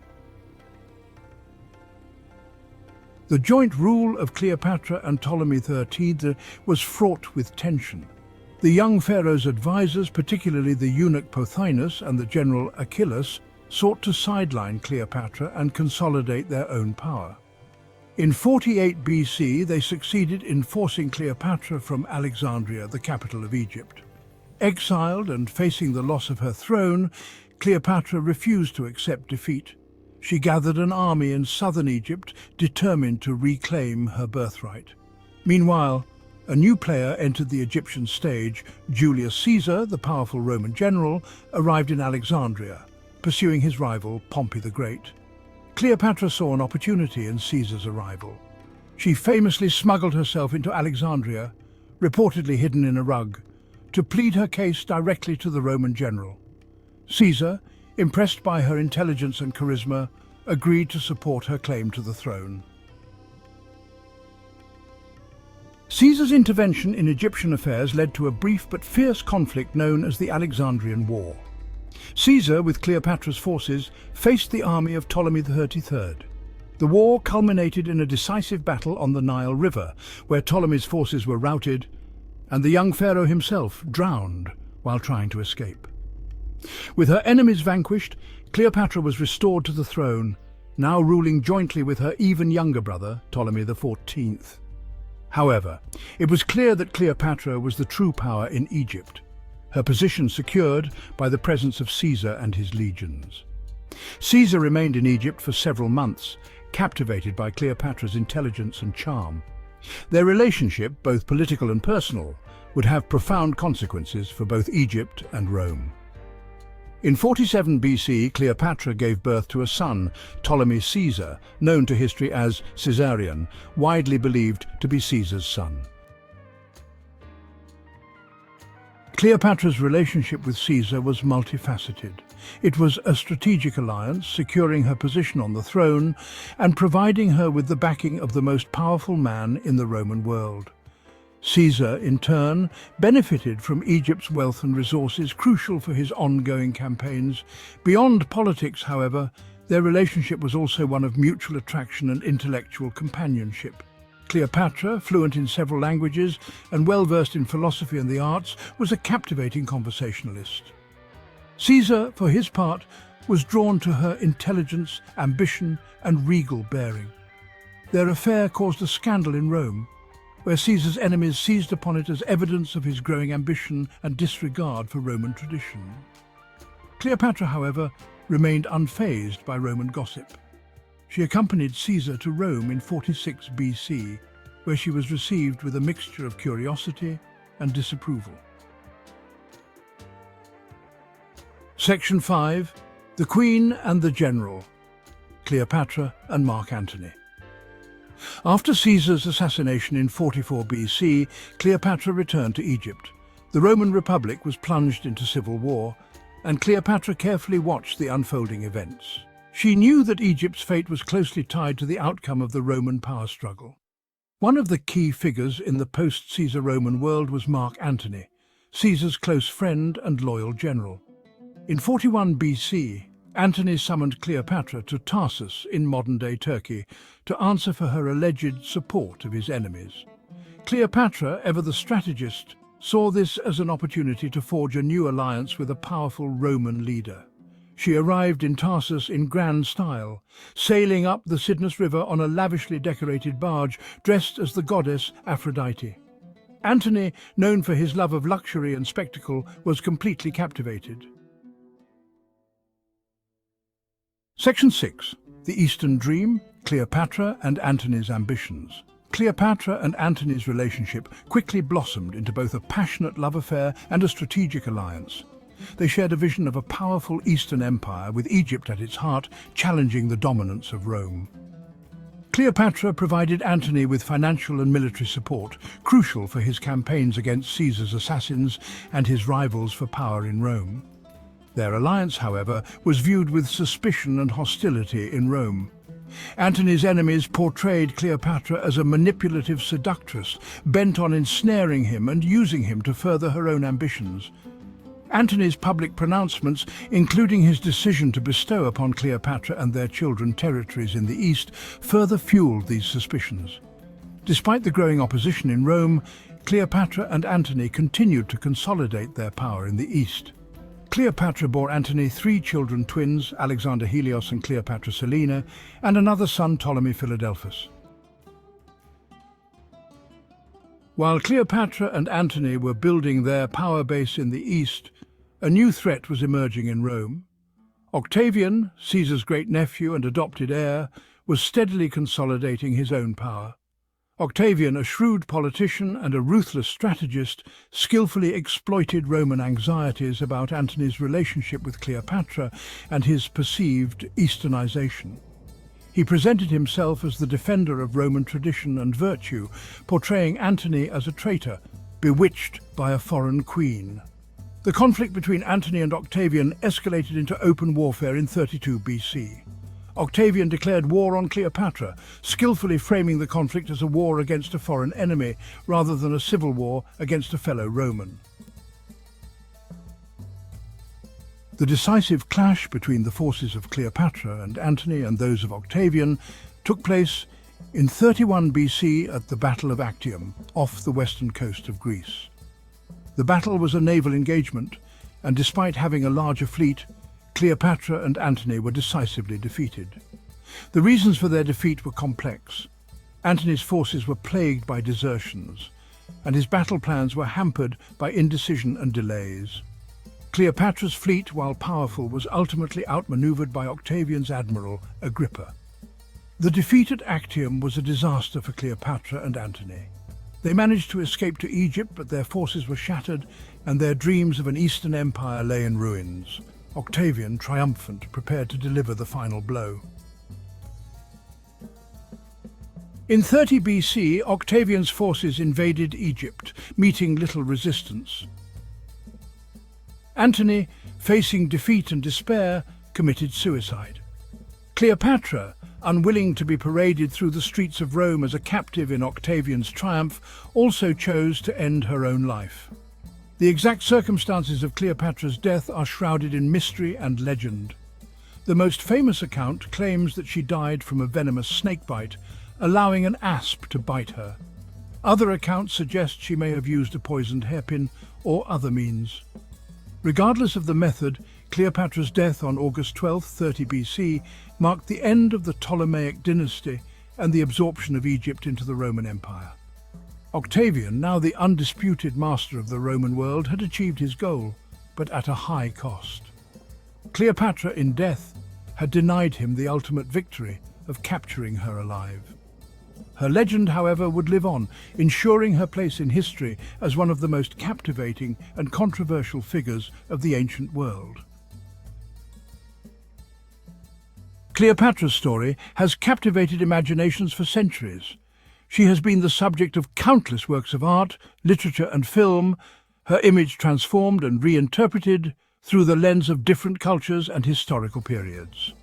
The joint rule of Cleopatra and Ptolemy XIII was fraught with tension. The young pharaoh's advisors, particularly the eunuch Pothinus and the general Achillas, sought to sideline Cleopatra and consolidate their own power. In 48 BC, they succeeded in forcing Cleopatra from Alexandria, the capital of Egypt. Exiled and facing the loss of her throne, Cleopatra refused to accept defeat. She gathered an army in southern Egypt, determined to reclaim her birthright. Meanwhile, a new player entered the Egyptian stage. Julius Caesar, the powerful Roman general, arrived in Alexandria, pursuing his rival Pompey the Great. Cleopatra saw an opportunity in Caesar's arrival. She famously smuggled herself into Alexandria, reportedly hidden in a rug, to plead her case directly to the Roman general. Caesar, impressed by her intelligence and charisma, agreed to support her claim to the throne. Caesar's intervention in Egyptian affairs led to a brief but fierce conflict known as the Alexandrian War. Caesar, with Cleopatra's forces, faced the army of Ptolemy XIII. The war culminated in a decisive battle on the Nile River, where Ptolemy's forces were routed, and the young pharaoh himself drowned while trying to escape. With her enemies vanquished, Cleopatra was restored to the throne, now ruling jointly with her even younger brother, Ptolemy XIV. However, it was clear that Cleopatra was the true power in Egypt, her position secured by the presence of Caesar and his legions. Caesar remained in Egypt for several months, captivated by Cleopatra's intelligence and charm. Their relationship, both political and personal, would have profound consequences for both Egypt and Rome. In 47 BC, Cleopatra gave birth to a son, Ptolemy Caesar, known to history as Caesarion, widely believed to be Caesar's son. Cleopatra's relationship with Caesar was multifaceted. It was a strategic alliance, securing her position on the throne and providing her with the backing of the most powerful man in the Roman world. Caesar, in turn, benefited from Egypt's wealth and resources, crucial for his ongoing campaigns. Beyond politics, however, their relationship was also one of mutual attraction and intellectual companionship. Cleopatra, fluent in several languages and well-versed in philosophy and the arts, was a captivating conversationalist. Caesar, for his part, was drawn to her intelligence, ambition, and regal bearing. Their affair caused a scandal in Rome, where Caesar's enemies seized upon it as evidence of his growing ambition and disregard for Roman tradition. Cleopatra, however, remained unfazed by Roman gossip. She accompanied Caesar to Rome in 46 BC, where she was received with a mixture of curiosity and disapproval. Section 5. The Queen and the General, Cleopatra and Mark Antony. After Caesar's assassination in 44 BC, Cleopatra returned to Egypt. The Roman Republic was plunged into civil war, and Cleopatra carefully watched the unfolding events. She knew that Egypt's fate was closely tied to the outcome of the Roman power struggle. One of the key figures in the post-Caesar Roman world was Mark Antony, Caesar's close friend and loyal general. In 41 BC, Antony summoned Cleopatra to Tarsus in modern-day Turkey to answer for her alleged support of his enemies. Cleopatra, ever the strategist, saw this as an opportunity to forge a new alliance with a powerful Roman leader. She arrived in Tarsus in grand style, sailing up the Cydnus River on a lavishly decorated barge dressed as the goddess Aphrodite. Antony, known for his love of luxury and spectacle, was completely captivated. Section 6. The Eastern Dream, Cleopatra and Antony's Ambitions. Cleopatra and Antony's relationship quickly blossomed into both a passionate love affair and a strategic alliance. They shared a vision of a powerful Eastern Empire, with Egypt at its heart, challenging the dominance of Rome. Cleopatra provided Antony with financial and military support, crucial for his campaigns against Caesar's assassins and his rivals for power in Rome. Their alliance, however, was viewed with suspicion and hostility in Rome. Antony's enemies portrayed Cleopatra as a manipulative seductress, bent on ensnaring him and using him to further her own ambitions. Antony's public pronouncements, including his decision to bestow upon Cleopatra and their children territories in the east, further fueled these suspicions. Despite the growing opposition in Rome, Cleopatra and Antony continued to consolidate their power in the east. Cleopatra bore Antony 3 children twins, Alexander Helios and Cleopatra Selina, and another son, Ptolemy Philadelphus. While Cleopatra and Antony were building their power base in the east, a new threat was emerging in Rome. Octavian, Caesar's great-nephew and adopted heir, was steadily consolidating his own power. Octavian, a shrewd politician and a ruthless strategist, skillfully exploited Roman anxieties about Antony's relationship with Cleopatra and his perceived Easternization. He presented himself as the defender of Roman tradition and virtue, portraying Antony as a traitor, bewitched by a foreign queen. The conflict between Antony and Octavian escalated into open warfare in 32 BC. Octavian declared war on Cleopatra, skillfully framing the conflict as a war against a foreign enemy rather than a civil war against a fellow Roman. The decisive clash between the forces of Cleopatra and Antony and those of Octavian took place in 31 BC at the Battle of Actium, off the western coast of Greece. The battle was a naval engagement, and despite having a larger fleet, Cleopatra and Antony were decisively defeated. The reasons for their defeat were complex. Antony's forces were plagued by desertions, and his battle plans were hampered by indecision and delays. Cleopatra's fleet, while powerful, was ultimately outmaneuvered by Octavian's admiral, Agrippa. The defeat at Actium was a disaster for Cleopatra and Antony. They managed to escape to Egypt, but their forces were shattered, and their dreams of an Eastern Empire lay in ruins. Octavian, triumphant, prepared to deliver the final blow. In 30 BC, Octavian's forces invaded Egypt, meeting little resistance. Antony, facing defeat and despair, committed suicide. Cleopatra, unwilling to be paraded through the streets of Rome as a captive in Octavian's triumph, also chose to end her own life. The exact circumstances of Cleopatra's death are shrouded in mystery and legend. The most famous account claims that she died from a venomous snakebite, allowing an asp to bite her. Other accounts suggest she may have used a poisoned hairpin or other means. Regardless of the method, Cleopatra's death on August 12, 30 BC, marked the end of the Ptolemaic dynasty and the absorption of Egypt into the Roman Empire. Octavian, now the undisputed master of the Roman world, had achieved his goal, but at a high cost. Cleopatra, in death, had denied him the ultimate victory of capturing her alive. Her legend, however, would live on, ensuring her place in history as one of the most captivating and controversial figures of the ancient world. Cleopatra's story has captivated imaginations for centuries. She has been the subject of countless works of art, literature and film, her image transformed and reinterpreted through the lens of different cultures and historical periods.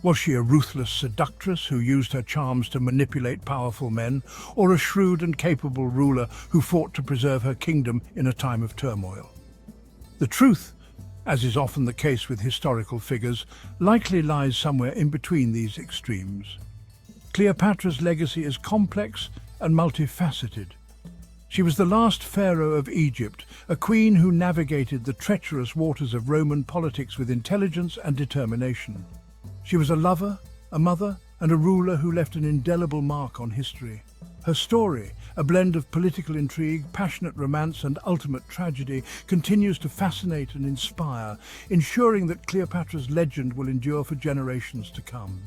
Was she a ruthless seductress who used her charms to manipulate powerful men, or a shrewd and capable ruler who fought to preserve her kingdom in a time of turmoil? The truth, as is often the case with historical figures, likely lies somewhere in between these extremes. Cleopatra's legacy is complex and multifaceted. She was the last pharaoh of Egypt, a queen who navigated the treacherous waters of Roman politics with intelligence and determination. She was a lover, a mother, and a ruler who left an indelible mark on history. Her story, a blend of political intrigue, passionate romance, and ultimate tragedy, continues to fascinate and inspire, ensuring that Cleopatra's legend will endure for generations to come.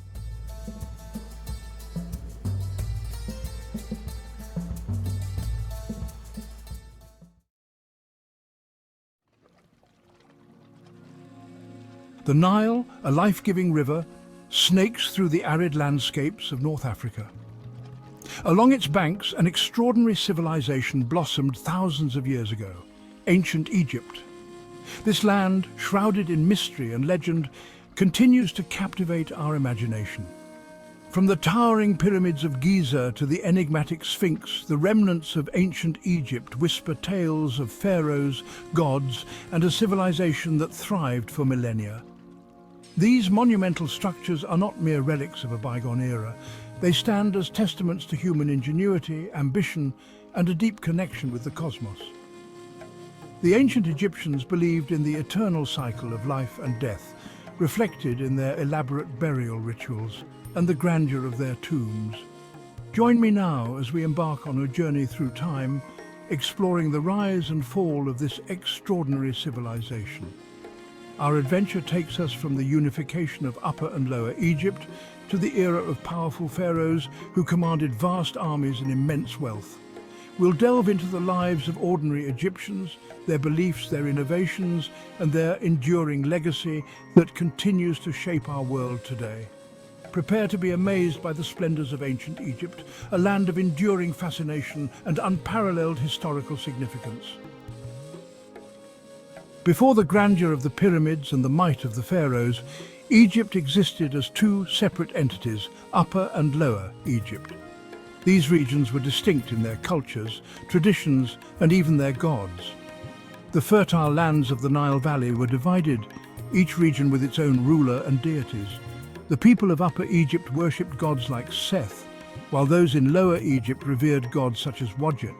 The Nile, a life-giving river, snakes through the arid landscapes of North Africa. Along its banks, an extraordinary civilization blossomed thousands of years ago, ancient Egypt. This land, shrouded in mystery and legend, continues to captivate our imagination. From the towering pyramids of Giza to the enigmatic Sphinx, the remnants of ancient Egypt whisper tales of pharaohs, gods, and a civilization that thrived for millennia. These monumental structures are not mere relics of a bygone era. They stand as testaments to human ingenuity, ambition, and a deep connection with the cosmos. The ancient Egyptians believed in the eternal cycle of life and death, reflected in their elaborate burial rituals and the grandeur of their tombs. Join me now as we embark on a journey through time, exploring the rise and fall of this extraordinary civilization. Our adventure takes us from the unification of Upper and Lower Egypt to the era of powerful pharaohs who commanded vast armies and immense wealth. We'll delve into the lives of ordinary Egyptians, their beliefs, their innovations, and their enduring legacy that continues to shape our world today. Prepare to be amazed by the splendors of ancient Egypt, a land of enduring fascination and unparalleled historical significance. Before the grandeur of the pyramids and the might of the pharaohs, Egypt existed as two separate entities, Upper and Lower Egypt. These regions were distinct in their cultures, traditions, and even their gods. The fertile lands of the Nile Valley were divided, each region with its own ruler and deities. The people of Upper Egypt worshipped gods like Seth, while those in Lower Egypt revered gods such as Wadjet.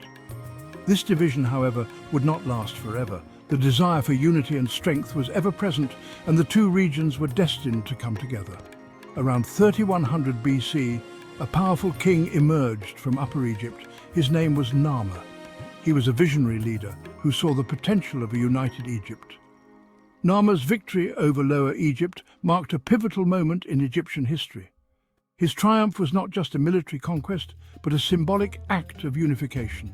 This division, however, would not last forever. The desire for unity and strength was ever present, and the two regions were destined to come together. Around 3100 BC, a powerful king emerged from Upper Egypt. His name was Narmer. He was a visionary leader who saw the potential of a united Egypt. Narmer's victory over Lower Egypt marked a pivotal moment in Egyptian history. His triumph was not just a military conquest, but a symbolic act of unification.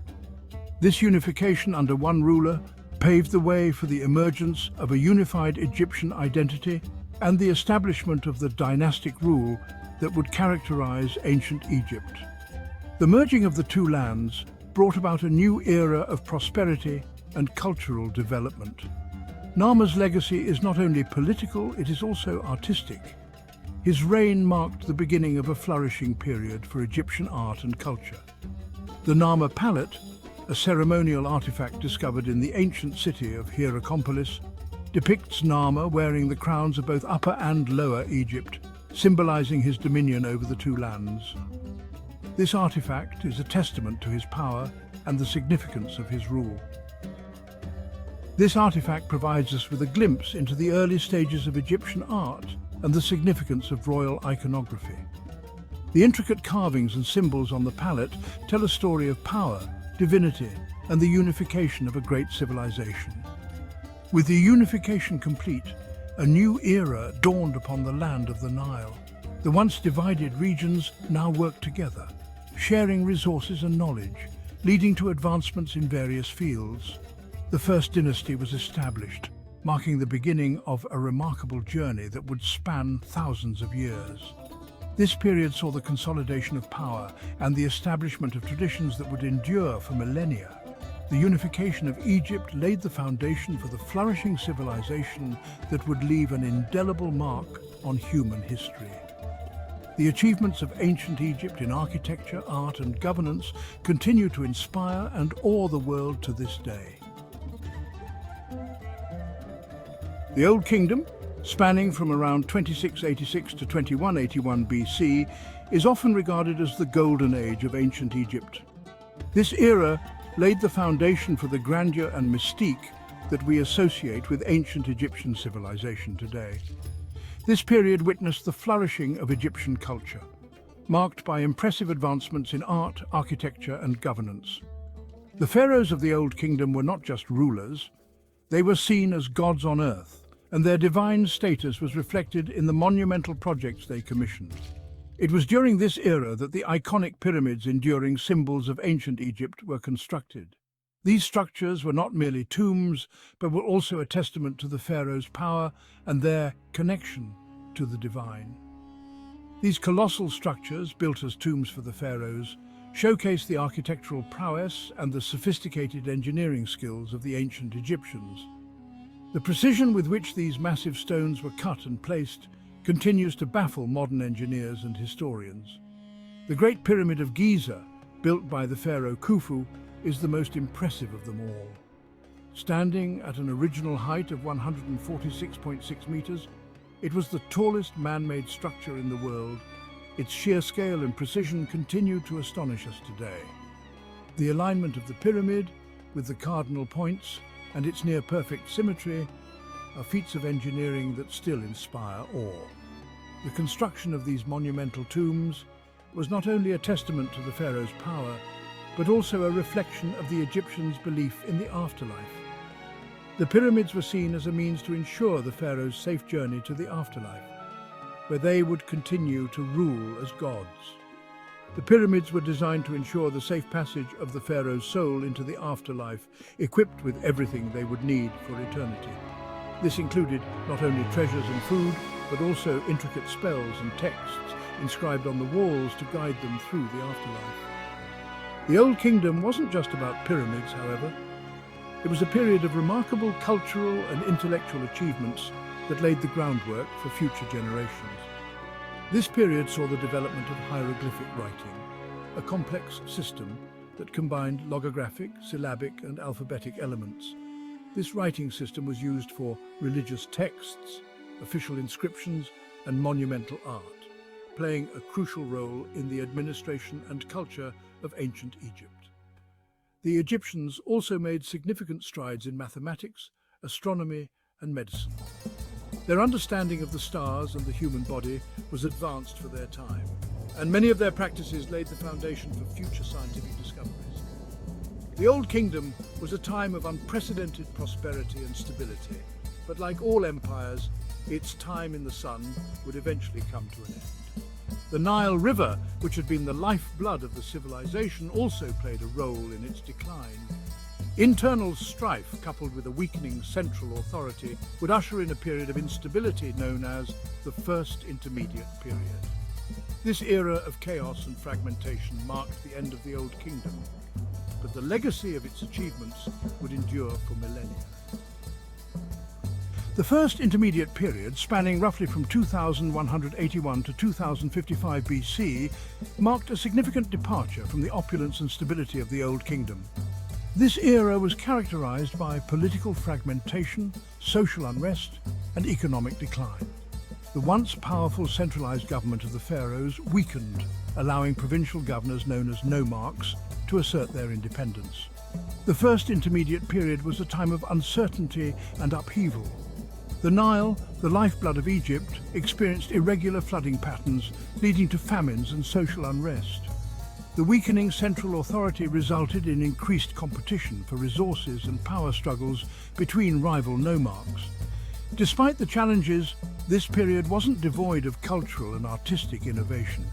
This unification under one ruler paved the way for the emergence of a unified Egyptian identity and the establishment of the dynastic rule that would characterize ancient Egypt. The merging of the two lands brought about a new era of prosperity and cultural development. Narmer's legacy is not only political, it is also artistic. His reign marked the beginning of a flourishing period for Egyptian art and culture. The Narmer palette, a ceremonial artifact discovered in the ancient city of Hierakonpolis, depicts Narmer wearing the crowns of both Upper and Lower Egypt, symbolizing his dominion over the two lands. This artifact is a testament to his power and the significance of his rule. This artifact provides us with a glimpse into the early stages of Egyptian art and the significance of royal iconography. The intricate carvings and symbols on the palette tell a story of power, divinity, and the unification of a great civilization. With the unification complete, a new era dawned upon the land of the Nile. The once divided regions now work together, sharing resources and knowledge, leading to advancements in various fields. The first dynasty was established, marking the beginning of a remarkable journey that would span thousands of years. This period saw the consolidation of power and the establishment of traditions that would endure for millennia. The unification of Egypt laid the foundation for the flourishing civilization that would leave an indelible mark on human history. The achievements of ancient Egypt in architecture, art, and governance continue to inspire and awe the world to this day. The Old Kingdom, spanning from around 2686 to 2181 BC, is often regarded as the golden age of ancient Egypt. This era laid the foundation for the grandeur and mystique that we associate with ancient Egyptian civilization today. This period witnessed the flourishing of Egyptian culture, marked by impressive advancements in art, architecture, and governance. The pharaohs of the Old Kingdom were not just rulers, they were seen as gods on earth, and their divine status was reflected in the monumental projects they commissioned. It was during this era that the iconic pyramids enduring symbols of ancient Egypt were constructed. These structures were not merely tombs, but were also a testament to the pharaoh's power and their connection to the divine. These colossal structures, built as tombs for the pharaohs, showcase the architectural prowess and the sophisticated engineering skills of the ancient Egyptians. The precision with which these massive stones were cut and placed continues to baffle modern engineers and historians. The Great Pyramid of Giza, built by the pharaoh Khufu, is the most impressive of them all. Standing at an original height of 146.6 meters, it was the tallest man-made structure in the world. Its sheer scale and precision continue to astonish us today. The alignment of the pyramid, with the cardinal points, and its near-perfect symmetry, are feats of engineering that still inspire awe. The construction of these monumental tombs was not only a testament to the pharaoh's power, but also a reflection of the Egyptians' belief in the afterlife. The pyramids were seen as a means to ensure the pharaoh's safe journey to the afterlife, where they would continue to rule as gods. The pyramids were designed to ensure the safe passage of the pharaoh's soul into the afterlife, equipped with everything they would need for eternity. This included not only treasures and food, but also intricate spells and texts inscribed on the walls to guide them through the afterlife. The Old Kingdom wasn't just about pyramids, however. It was a period of remarkable cultural and intellectual achievements that laid the groundwork for future generations. This period saw the development of hieroglyphic writing, a complex system that combined logographic, syllabic, and alphabetic elements. This writing system was used for religious texts, official inscriptions, and monumental art, playing a crucial role in the administration and culture of ancient Egypt. The Egyptians also made significant strides in mathematics, astronomy, and medicine. Their understanding of the stars and the human body was advanced for their time, and many of their practices laid the foundation for future scientific discoveries. The Old Kingdom was a time of unprecedented prosperity and stability, but like all empires, its time in the sun would eventually come to an end. The Nile River, which had been the lifeblood of the civilization, also played a role in its decline. Internal strife, coupled with a weakening central authority, would usher in a period of instability known as the First Intermediate Period. This era of chaos and fragmentation marked the end of the Old Kingdom, but the legacy of its achievements would endure for millennia. The First Intermediate Period, spanning roughly from 2181 to 2055 BC, marked a significant departure from the opulence and stability of the Old Kingdom. This era was characterized by political fragmentation, social unrest, and economic decline. the once powerful centralized government of the pharaohs weakened, allowing provincial governors known as nomarchs to assert their independence. The first intermediate period was a time of uncertainty and upheaval. The Nile, the lifeblood of Egypt, experienced irregular flooding patterns, leading to famines and social unrest. The weakening central authority resulted in increased competition for resources and power struggles between rival nomarchs. Despite the challenges, this period wasn't devoid of cultural and artistic innovation.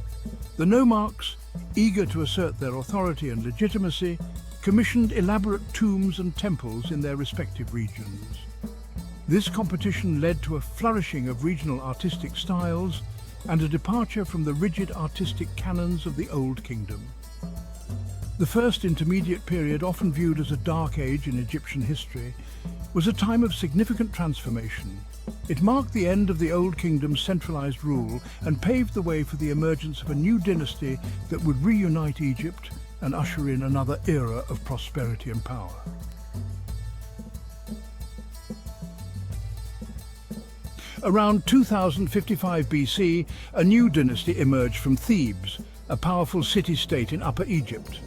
The nomarchs, eager to assert their authority and legitimacy, commissioned elaborate tombs and temples in their respective regions. This competition led to a flourishing of regional artistic styles and a departure from the rigid artistic canons of the Old Kingdom. The first intermediate period, often viewed as a dark age in Egyptian history, was a time of significant transformation. It marked the end of the Old Kingdom's centralized rule and paved the way for the emergence of a new dynasty that would reunite Egypt and usher in another era of prosperity and power. Around 2055 BC, a new dynasty emerged from Thebes, a powerful city-state in Upper Egypt.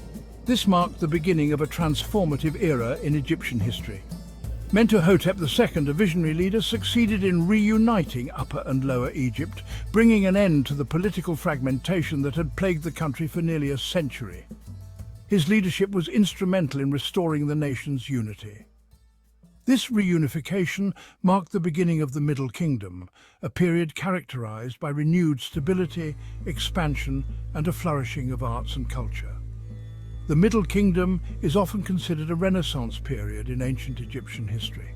This marked the beginning of a transformative era in Egyptian history. Mentuhotep II, a visionary leader, succeeded in reuniting Upper and Lower Egypt, bringing an end to the political fragmentation that had plagued the country for nearly a century. His leadership was instrumental in restoring the nation's unity. This reunification marked the beginning of the Middle Kingdom, a period characterized by renewed stability, expansion, and a flourishing of arts and culture. The Middle Kingdom is often considered a Renaissance period in ancient Egyptian history.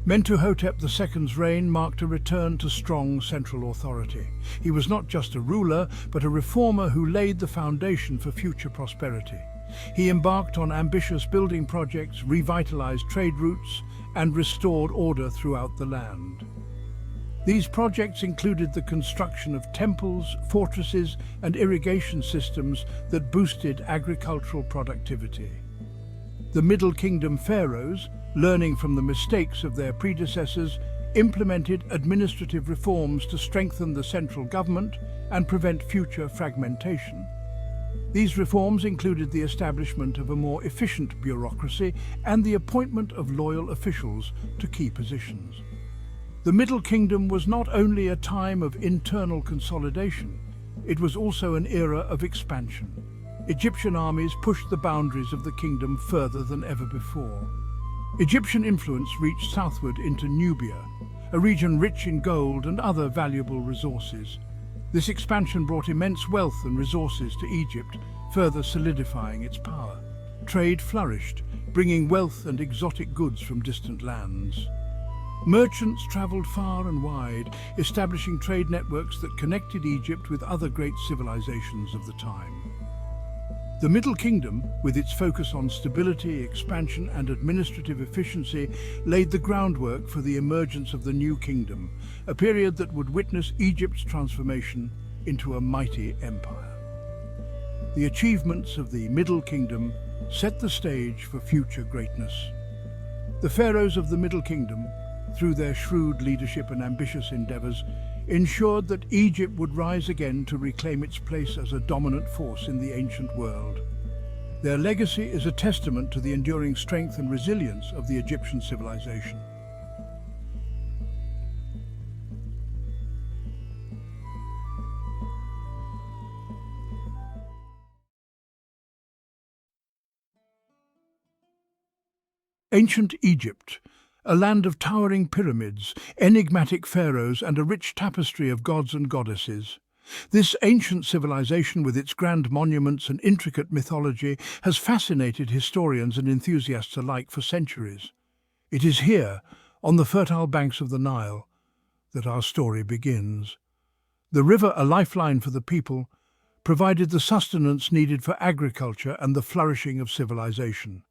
Mentuhotep II's reign marked a return to strong central authority. He was not just a ruler, but a reformer who laid the foundation for future prosperity. He embarked on ambitious building projects, revitalized trade routes, and restored order throughout the land. These projects included the construction of temples, fortresses, and irrigation systems that boosted agricultural productivity. The Middle Kingdom pharaohs, learning from the mistakes of their predecessors, implemented administrative reforms to strengthen the central government and prevent future fragmentation. These reforms included the establishment of a more efficient bureaucracy and the appointment of loyal officials to key positions. The Middle Kingdom was not only a time of internal consolidation, it was also an era of expansion. Egyptian armies pushed the boundaries of the kingdom further than ever before. Egyptian influence reached southward into Nubia, a region rich in gold and other valuable resources. This expansion brought immense wealth and resources to Egypt, further solidifying its power. Trade flourished, bringing wealth and exotic goods from distant lands. Merchants traveled far and wide, establishing trade networks that connected Egypt with other great civilizations of the time. The Middle Kingdom, with its focus on stability, expansion, and administrative efficiency, laid the groundwork for the emergence of the New Kingdom, a period that would witness Egypt's transformation into a mighty empire. The achievements of the Middle Kingdom set the stage for future greatness. The pharaohs of the Middle Kingdom, through their shrewd leadership and ambitious endeavors, ensured that Egypt would rise again to reclaim its place as a dominant force in the ancient world. Their legacy is a testament to the enduring strength and resilience of the Egyptian civilization. Ancient Egypt, a land of towering pyramids, enigmatic pharaohs, and a rich tapestry of gods and goddesses. This ancient civilization, with its grand monuments and intricate mythology, has fascinated historians and enthusiasts alike for centuries. It is here, on the fertile banks of the Nile, that our story begins. The river, a lifeline for the people, provided the sustenance needed for agriculture and the flourishing of civilization.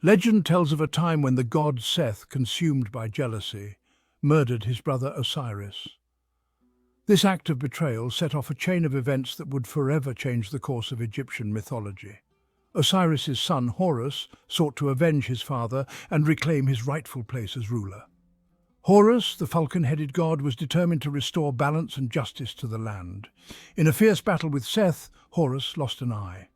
Legend tells of a time when the god Seth, consumed by jealousy, murdered his brother Osiris. This act of betrayal set off a chain of events that would forever change the course of Egyptian mythology. Osiris's son Horus sought to avenge his father and reclaim his rightful place as ruler. Horus, the falcon-headed god, was determined to restore balance and justice to the land. In a fierce battle with Seth, Horus lost an eye.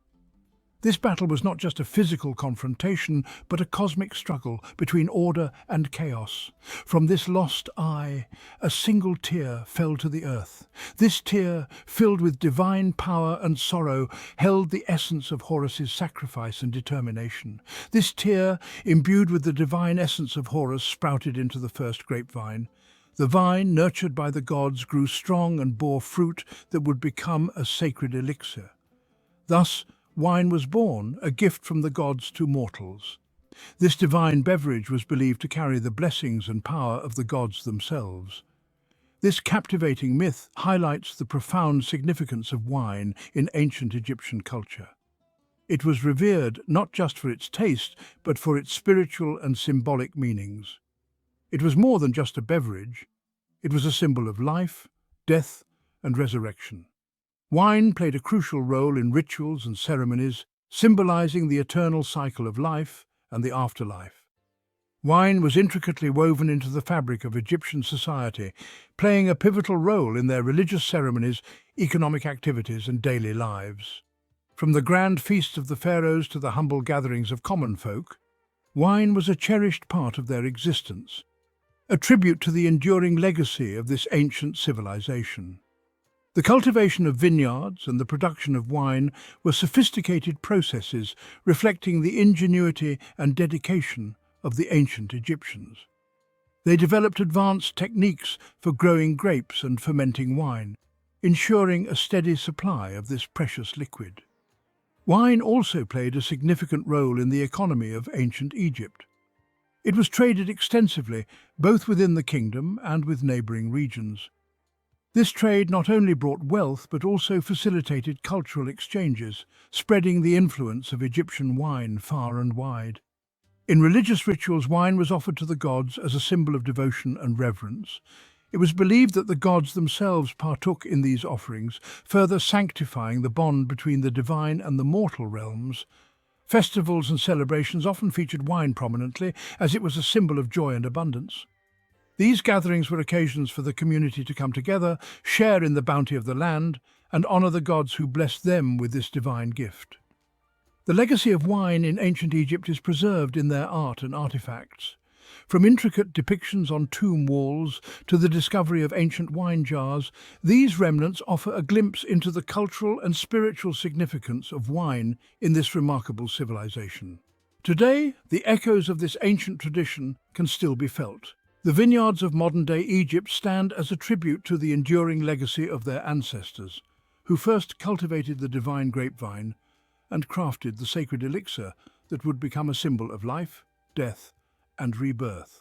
This battle was not just a physical confrontation, but a cosmic struggle between order and chaos. From this lost eye, a single tear fell to the earth. This tear, filled with divine power and sorrow, held the essence of Horus's sacrifice and determination. This tear, imbued with the divine essence of Horus, sprouted into the first grapevine. The vine, nurtured by the gods, grew strong and bore fruit that would become a sacred elixir. Thus, wine was born, a gift from the gods to mortals. This divine beverage was believed to carry the blessings and power of the gods themselves. This captivating myth highlights the profound significance of wine in ancient Egyptian culture. It was revered not just for its taste, but for its spiritual and symbolic meanings. It was more than just a beverage. It was a symbol of life, death, and resurrection. Wine played a crucial role in rituals and ceremonies, symbolizing the eternal cycle of life and the afterlife. Wine was intricately woven into the fabric of Egyptian society, playing a pivotal role in their religious ceremonies, economic activities, and daily lives. From the grand feasts of the pharaohs to the humble gatherings of common folk, wine was a cherished part of their existence, a tribute to the enduring legacy of this ancient civilization. The cultivation of vineyards and the production of wine were sophisticated processes reflecting the ingenuity and dedication of the ancient Egyptians. They developed advanced techniques for growing grapes and fermenting wine, ensuring a steady supply of this precious liquid. Wine also played a significant role in the economy of ancient Egypt. It was traded extensively, both within the kingdom and with neighboring regions. This trade not only brought wealth but also facilitated cultural exchanges, spreading the influence of Egyptian wine far and wide. In religious rituals, wine was offered to the gods as a symbol of devotion and reverence. It was believed that the gods themselves partook in these offerings, further sanctifying the bond between the divine and the mortal realms. Festivals and celebrations often featured wine prominently, as it was a symbol of joy and abundance. These gatherings were occasions for the community to come together, share in the bounty of the land, and honor the gods who blessed them with this divine gift. The legacy of wine in ancient Egypt is preserved in their art and artifacts. From intricate depictions on tomb walls to the discovery of ancient wine jars, these remnants offer a glimpse into the cultural and spiritual significance of wine in this remarkable civilization. Today, the echoes of this ancient tradition can still be felt. The vineyards of modern-day Egypt stand as a tribute to the enduring legacy of their ancestors, who first cultivated the divine grapevine and crafted the sacred elixir that would become a symbol of life, death, and rebirth.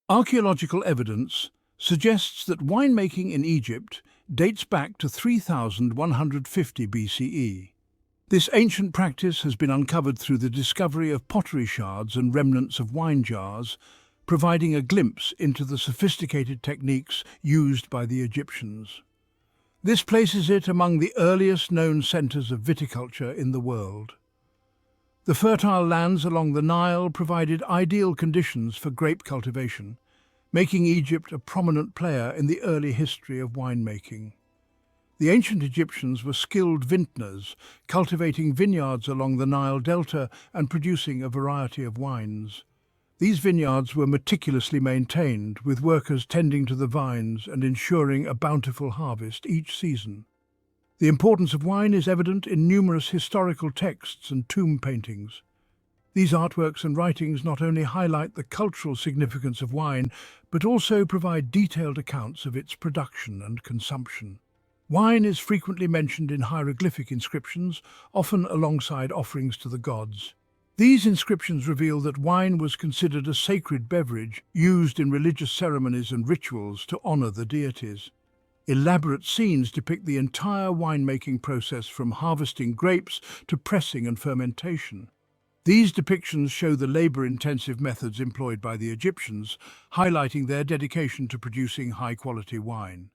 Archaeological evidence suggests that winemaking in Egypt dates back to 3150 BCE. This ancient practice has been uncovered through the discovery of pottery shards and remnants of wine jars, providing a glimpse into the sophisticated techniques used by the Egyptians. This places it among the earliest known centers of viticulture in the world. The fertile lands along the Nile provided ideal conditions for grape cultivation, making Egypt a prominent player in the early history of winemaking. The ancient Egyptians were skilled vintners, cultivating vineyards along the Nile Delta and producing a variety of wines. These vineyards were meticulously maintained, with workers tending to the vines and ensuring a bountiful harvest each season. The importance of wine is evident in numerous historical texts and tomb paintings. These artworks and writings not only highlight the cultural significance of wine, but also provide detailed accounts of its production and consumption. Wine is frequently mentioned in hieroglyphic inscriptions, often alongside offerings to the gods. These inscriptions reveal that wine was considered a sacred beverage used in religious ceremonies and rituals to honor the deities. Elaborate scenes depict the entire winemaking process, from harvesting grapes to pressing and fermentation. These depictions show the labor-intensive methods employed by the Egyptians, highlighting their dedication to producing high-quality wine.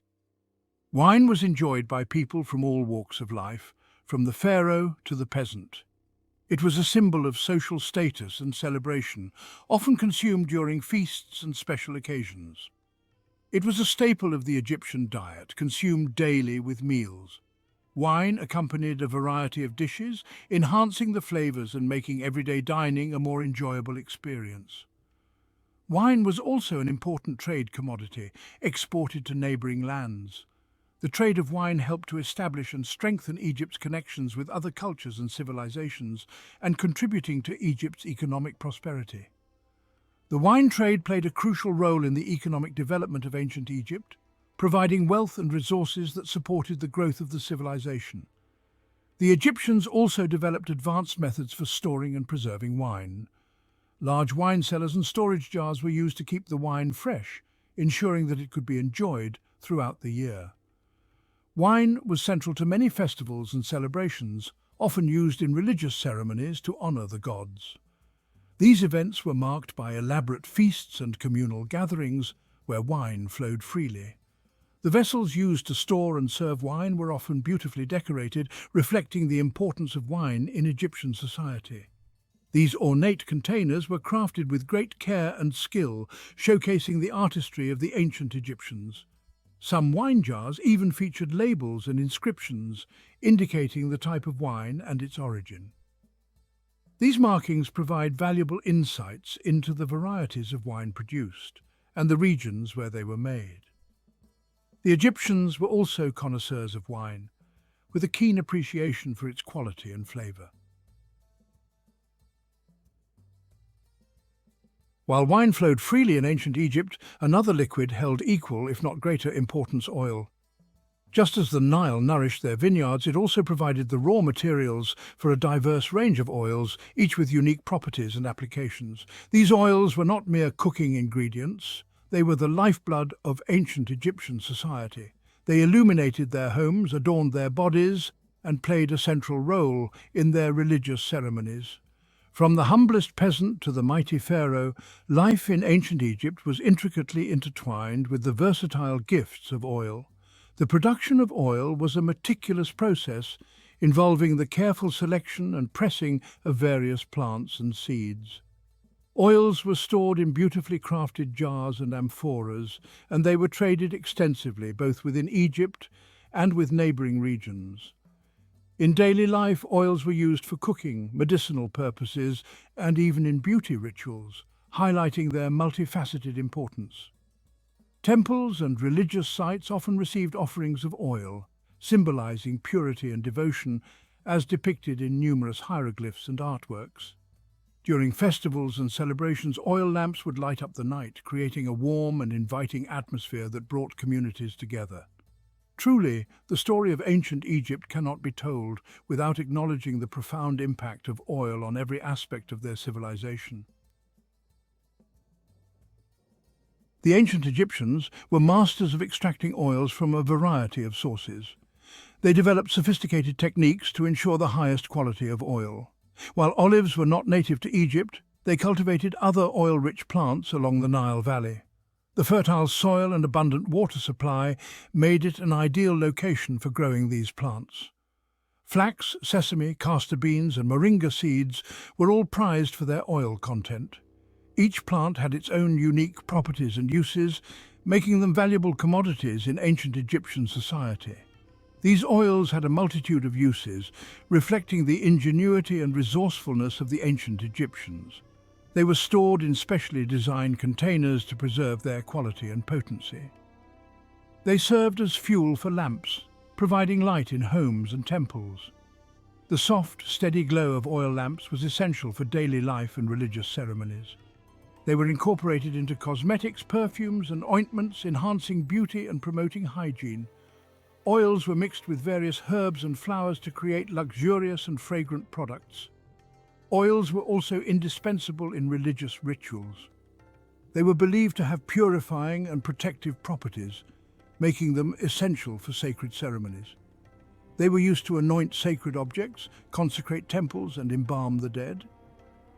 Wine was enjoyed by people from all walks of life, from the pharaoh to the peasant. It was a symbol of social status and celebration, often consumed during feasts and special occasions. It was a staple of the Egyptian diet, consumed daily with meals. Wine accompanied a variety of dishes, enhancing the flavors and making everyday dining a more enjoyable experience. Wine was also an important trade commodity, exported to neighboring lands. The trade of wine helped to establish and strengthen Egypt's connections with other cultures and civilizations, and contributing to Egypt's economic prosperity. The wine trade played a crucial role in the economic development of ancient Egypt, providing wealth and resources that supported the growth of the civilization. The Egyptians also developed advanced methods for storing and preserving wine. Large wine cellars and storage jars were used to keep the wine fresh, ensuring that it could be enjoyed throughout the year. Wine was central to many festivals and celebrations, often used in religious ceremonies to honor the gods. These events were marked by elaborate feasts and communal gatherings where wine flowed freely. The vessels used to store and serve wine were often beautifully decorated, reflecting the importance of wine in Egyptian society. These ornate containers were crafted with great care and skill, showcasing the artistry of the ancient Egyptians. Some wine jars even featured labels and inscriptions indicating the type of wine and its origin. These markings provide valuable insights into the varieties of wine produced and the regions where they were made. The Egyptians were also connoisseurs of wine, with a keen appreciation for its quality and flavor. While wine flowed freely in ancient Egypt, another liquid held equal, if not greater, importance: oil. Just as the Nile nourished their vineyards, it also provided the raw materials for a diverse range of oils, each with unique properties and applications. These oils were not mere cooking ingredients, they were the lifeblood of ancient Egyptian society. They illuminated their homes, adorned their bodies, and played a central role in their religious ceremonies. From the humblest peasant to the mighty pharaoh, life in ancient Egypt was intricately intertwined with the versatile gifts of oil. The production of oil was a meticulous process involving the careful selection and pressing of various plants and seeds. Oils were stored in beautifully crafted jars and amphoras, and they were traded extensively both within Egypt and with neighboring regions. In daily life, oils were used for cooking, medicinal purposes, and even in beauty rituals, highlighting their multifaceted importance. Temples and religious sites often received offerings of oil, symbolizing purity and devotion, as depicted in numerous hieroglyphs and artworks. During festivals and celebrations, oil lamps would light up the night, creating a warm and inviting atmosphere that brought communities together. Truly, the story of ancient Egypt cannot be told without acknowledging the profound impact of oil on every aspect of their civilization. The ancient Egyptians were masters of extracting oils from a variety of sources. They developed sophisticated techniques to ensure the highest quality of oil. While olives were not native to Egypt, they cultivated other oil-rich plants along the Nile Valley. The fertile soil and abundant water supply made it an ideal location for growing these plants. Flax, sesame, castor beans, and moringa seeds were all prized for their oil content. Each plant had its own unique properties and uses, making them valuable commodities in ancient Egyptian society. These oils had a multitude of uses, reflecting the ingenuity and resourcefulness of the ancient Egyptians. They were stored in specially designed containers to preserve their quality and potency. They served as fuel for lamps, providing light in homes and temples. The soft, steady glow of oil lamps was essential for daily life and religious ceremonies. They were incorporated into cosmetics, perfumes, and ointments, enhancing beauty and promoting hygiene. Oils were mixed with various herbs and flowers to create luxurious and fragrant products. Oils were also indispensable in religious rituals. They were believed to have purifying and protective properties, making them essential for sacred ceremonies. They were used to anoint sacred objects, consecrate temples, and embalm the dead.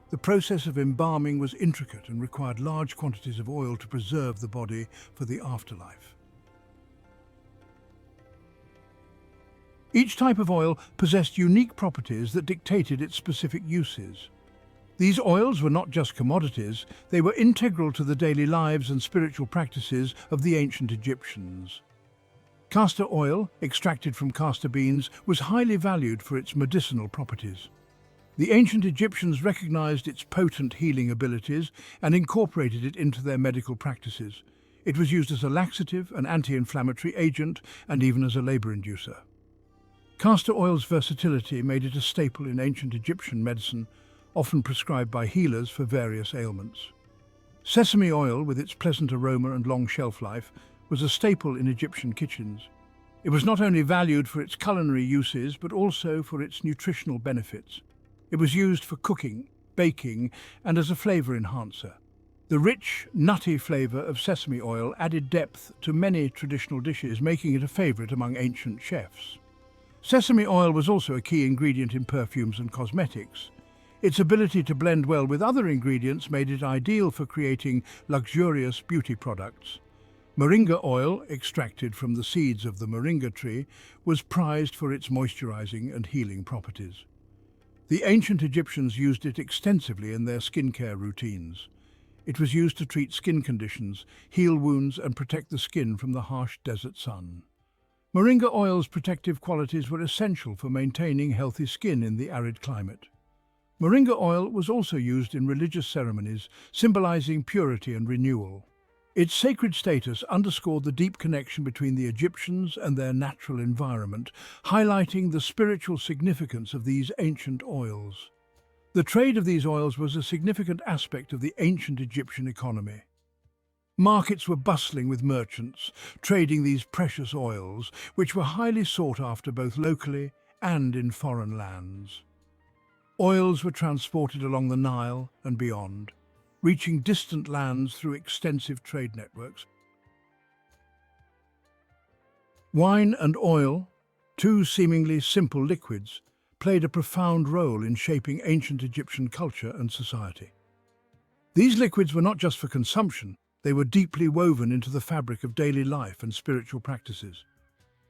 The process of embalming was intricate and required large quantities of oil to preserve the body for the afterlife. Each type of oil possessed unique properties that dictated its specific uses. These oils were not just commodities, they were integral to the daily lives and spiritual practices of the ancient Egyptians. Castor oil, extracted from castor beans, was highly valued for its medicinal properties. The ancient Egyptians recognized its potent healing abilities and incorporated it into their medical practices. It was used as a laxative, an anti-inflammatory agent, and even as a labor inducer. Castor oil's versatility made it a staple in ancient Egyptian medicine, often prescribed by healers for various ailments. Sesame oil, with its pleasant aroma and long shelf life, was a staple in Egyptian kitchens. It was not only valued for its culinary uses, but also for its nutritional benefits. It was used for cooking, baking, and as a flavor enhancer. The rich, nutty flavor of sesame oil added depth to many traditional dishes, making it a favorite among ancient chefs. Sesame oil was also a key ingredient in perfumes and cosmetics. Its ability to blend well with other ingredients made it ideal for creating luxurious beauty products. Moringa oil, extracted from the seeds of the moringa tree, was prized for its moisturizing and healing properties. The ancient Egyptians used it extensively in their skincare routines. It was used to treat skin conditions, heal wounds, and protect the skin from the harsh desert sun. Moringa oil's protective qualities were essential for maintaining healthy skin in the arid climate. Moringa oil was also used in religious ceremonies, symbolizing purity and renewal. Its sacred status underscored the deep connection between the Egyptians and their natural environment, highlighting the spiritual significance of these ancient oils. The trade of these oils was a significant aspect of the ancient Egyptian economy. Markets were bustling with merchants, trading these precious oils, which were highly sought after both locally and in foreign lands. Oils were transported along the Nile and beyond, reaching distant lands through extensive trade networks. Wine and oil, two seemingly simple liquids, played a profound role in shaping ancient Egyptian culture and society. These liquids were not just for consumption, they were deeply woven into the fabric of daily life and spiritual practices.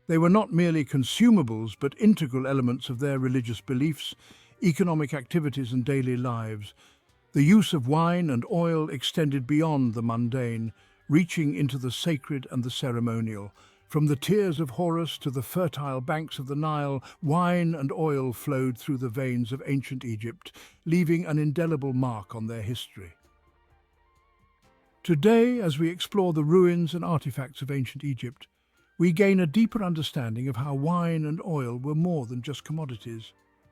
They were not merely consumables, but integral elements of their religious beliefs, economic activities, and daily lives. The use of wine and oil extended beyond the mundane, reaching into the sacred and the ceremonial. From the tears of Horus to the fertile banks of the Nile, wine and oil flowed through the veins of ancient Egypt, leaving an indelible mark on their history. Today, as we explore the ruins and artifacts of ancient Egypt, we gain a deeper understanding of how wine and oil were more than just commodities.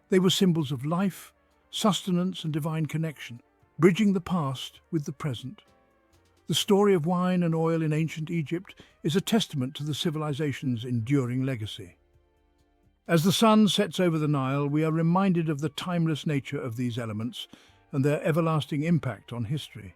They were symbols of life, sustenance, and divine connection, bridging the past with the present. The story of wine and oil in ancient Egypt is a testament to the civilization's enduring legacy. As the sun sets over the Nile, we are reminded of the timeless nature of these elements and their everlasting impact on history.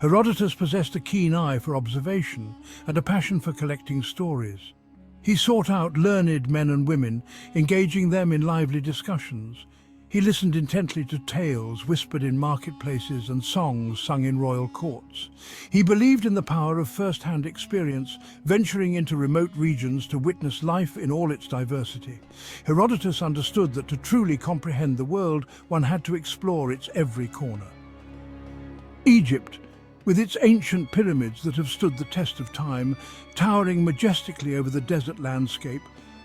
Herodotus possessed a keen eye for observation and a passion for collecting stories. He sought out learned men and women, engaging them in lively discussions. He listened intently to tales whispered in marketplaces and songs sung in royal courts. He believed in the power of first-hand experience, venturing into remote regions to witness life in all its diversity. Herodotus understood that to truly comprehend the world, one had to explore its every corner. Egypt, with its ancient pyramids that have stood the test of time, towering majestically over the desert landscape,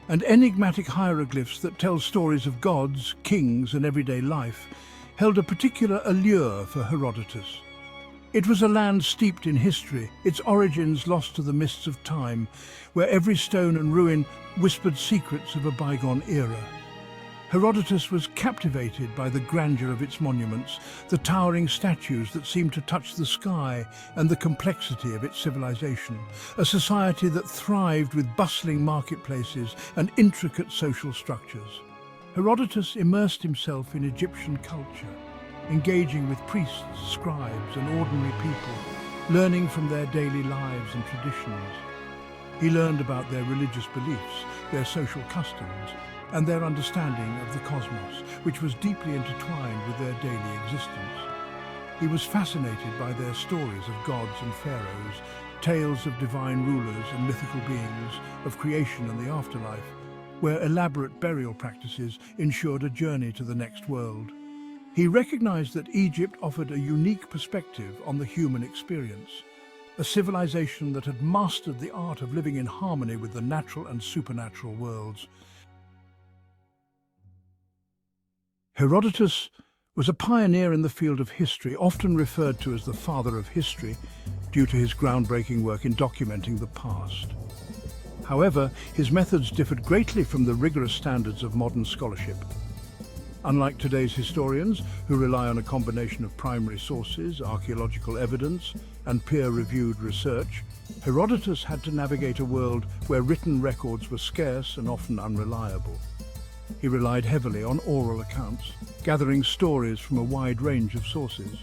and enigmatic hieroglyphs that tell stories of gods, kings, and everyday life, held a particular allure for Herodotus. It was a land steeped in history, its origins lost to the mists of time, where every stone and ruin whispered secrets of a bygone era. Herodotus was captivated by the grandeur of its monuments, the towering statues that seemed to touch the sky, and the complexity of its civilization, a society that thrived with bustling marketplaces and intricate social structures. Herodotus immersed himself in Egyptian culture, engaging with priests, scribes, and ordinary people, learning from their daily lives and traditions. He learned about their religious beliefs, their social customs, and their understanding of the cosmos, which was deeply intertwined with their daily existence. He was fascinated by their stories of gods and pharaohs, tales of divine rulers and mythical beings, of creation and the afterlife, where elaborate burial practices ensured a journey to the next world. He recognized that Egypt offered a unique perspective on the human experience, a civilization that had mastered the art of living in harmony with the natural and supernatural worlds. Herodotus was a pioneer in the field of history, often referred to as the father of history, due to his groundbreaking work in documenting the past. However, his methods differed greatly from the rigorous standards of modern scholarship. Unlike today's historians, who rely on a combination of primary sources, archaeological evidence, and peer-reviewed research, Herodotus had to navigate a world where written records were scarce and often unreliable. He relied heavily on oral accounts, gathering stories from a wide range of sources.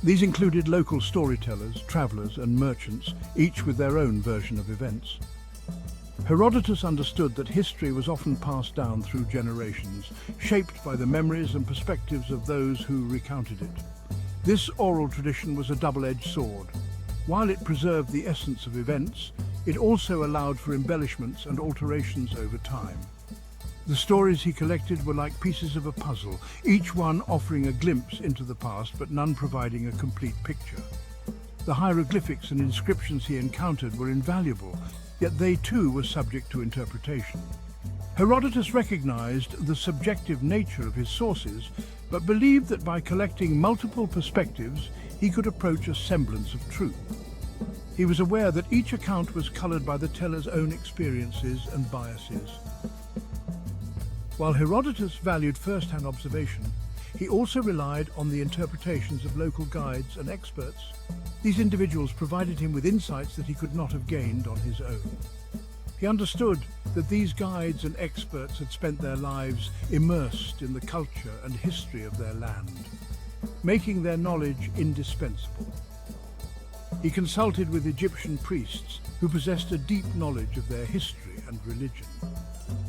These included local storytellers, travelers, and merchants, each with their own version of events. Herodotus understood that history was often passed down through generations, shaped by the memories and perspectives of those who recounted it. This oral tradition was a double-edged sword. While it preserved the essence of events, it also allowed for embellishments and alterations over time. The stories he collected were like pieces of a puzzle, each one offering a glimpse into the past, but none providing a complete picture. The hieroglyphics and inscriptions he encountered were invaluable, yet they too were subject to interpretation. Herodotus recognized the subjective nature of his sources, but believed that by collecting multiple perspectives, he could approach a semblance of truth. He was aware that each account was colored by the teller's own experiences and biases. While Herodotus valued first-hand observation, he also relied on the interpretations of local guides and experts. These individuals provided him with insights that he could not have gained on his own. He understood that these guides and experts had spent their lives immersed in the culture and history of their land, making their knowledge indispensable. He consulted with Egyptian priests who possessed a deep knowledge of their history and religion.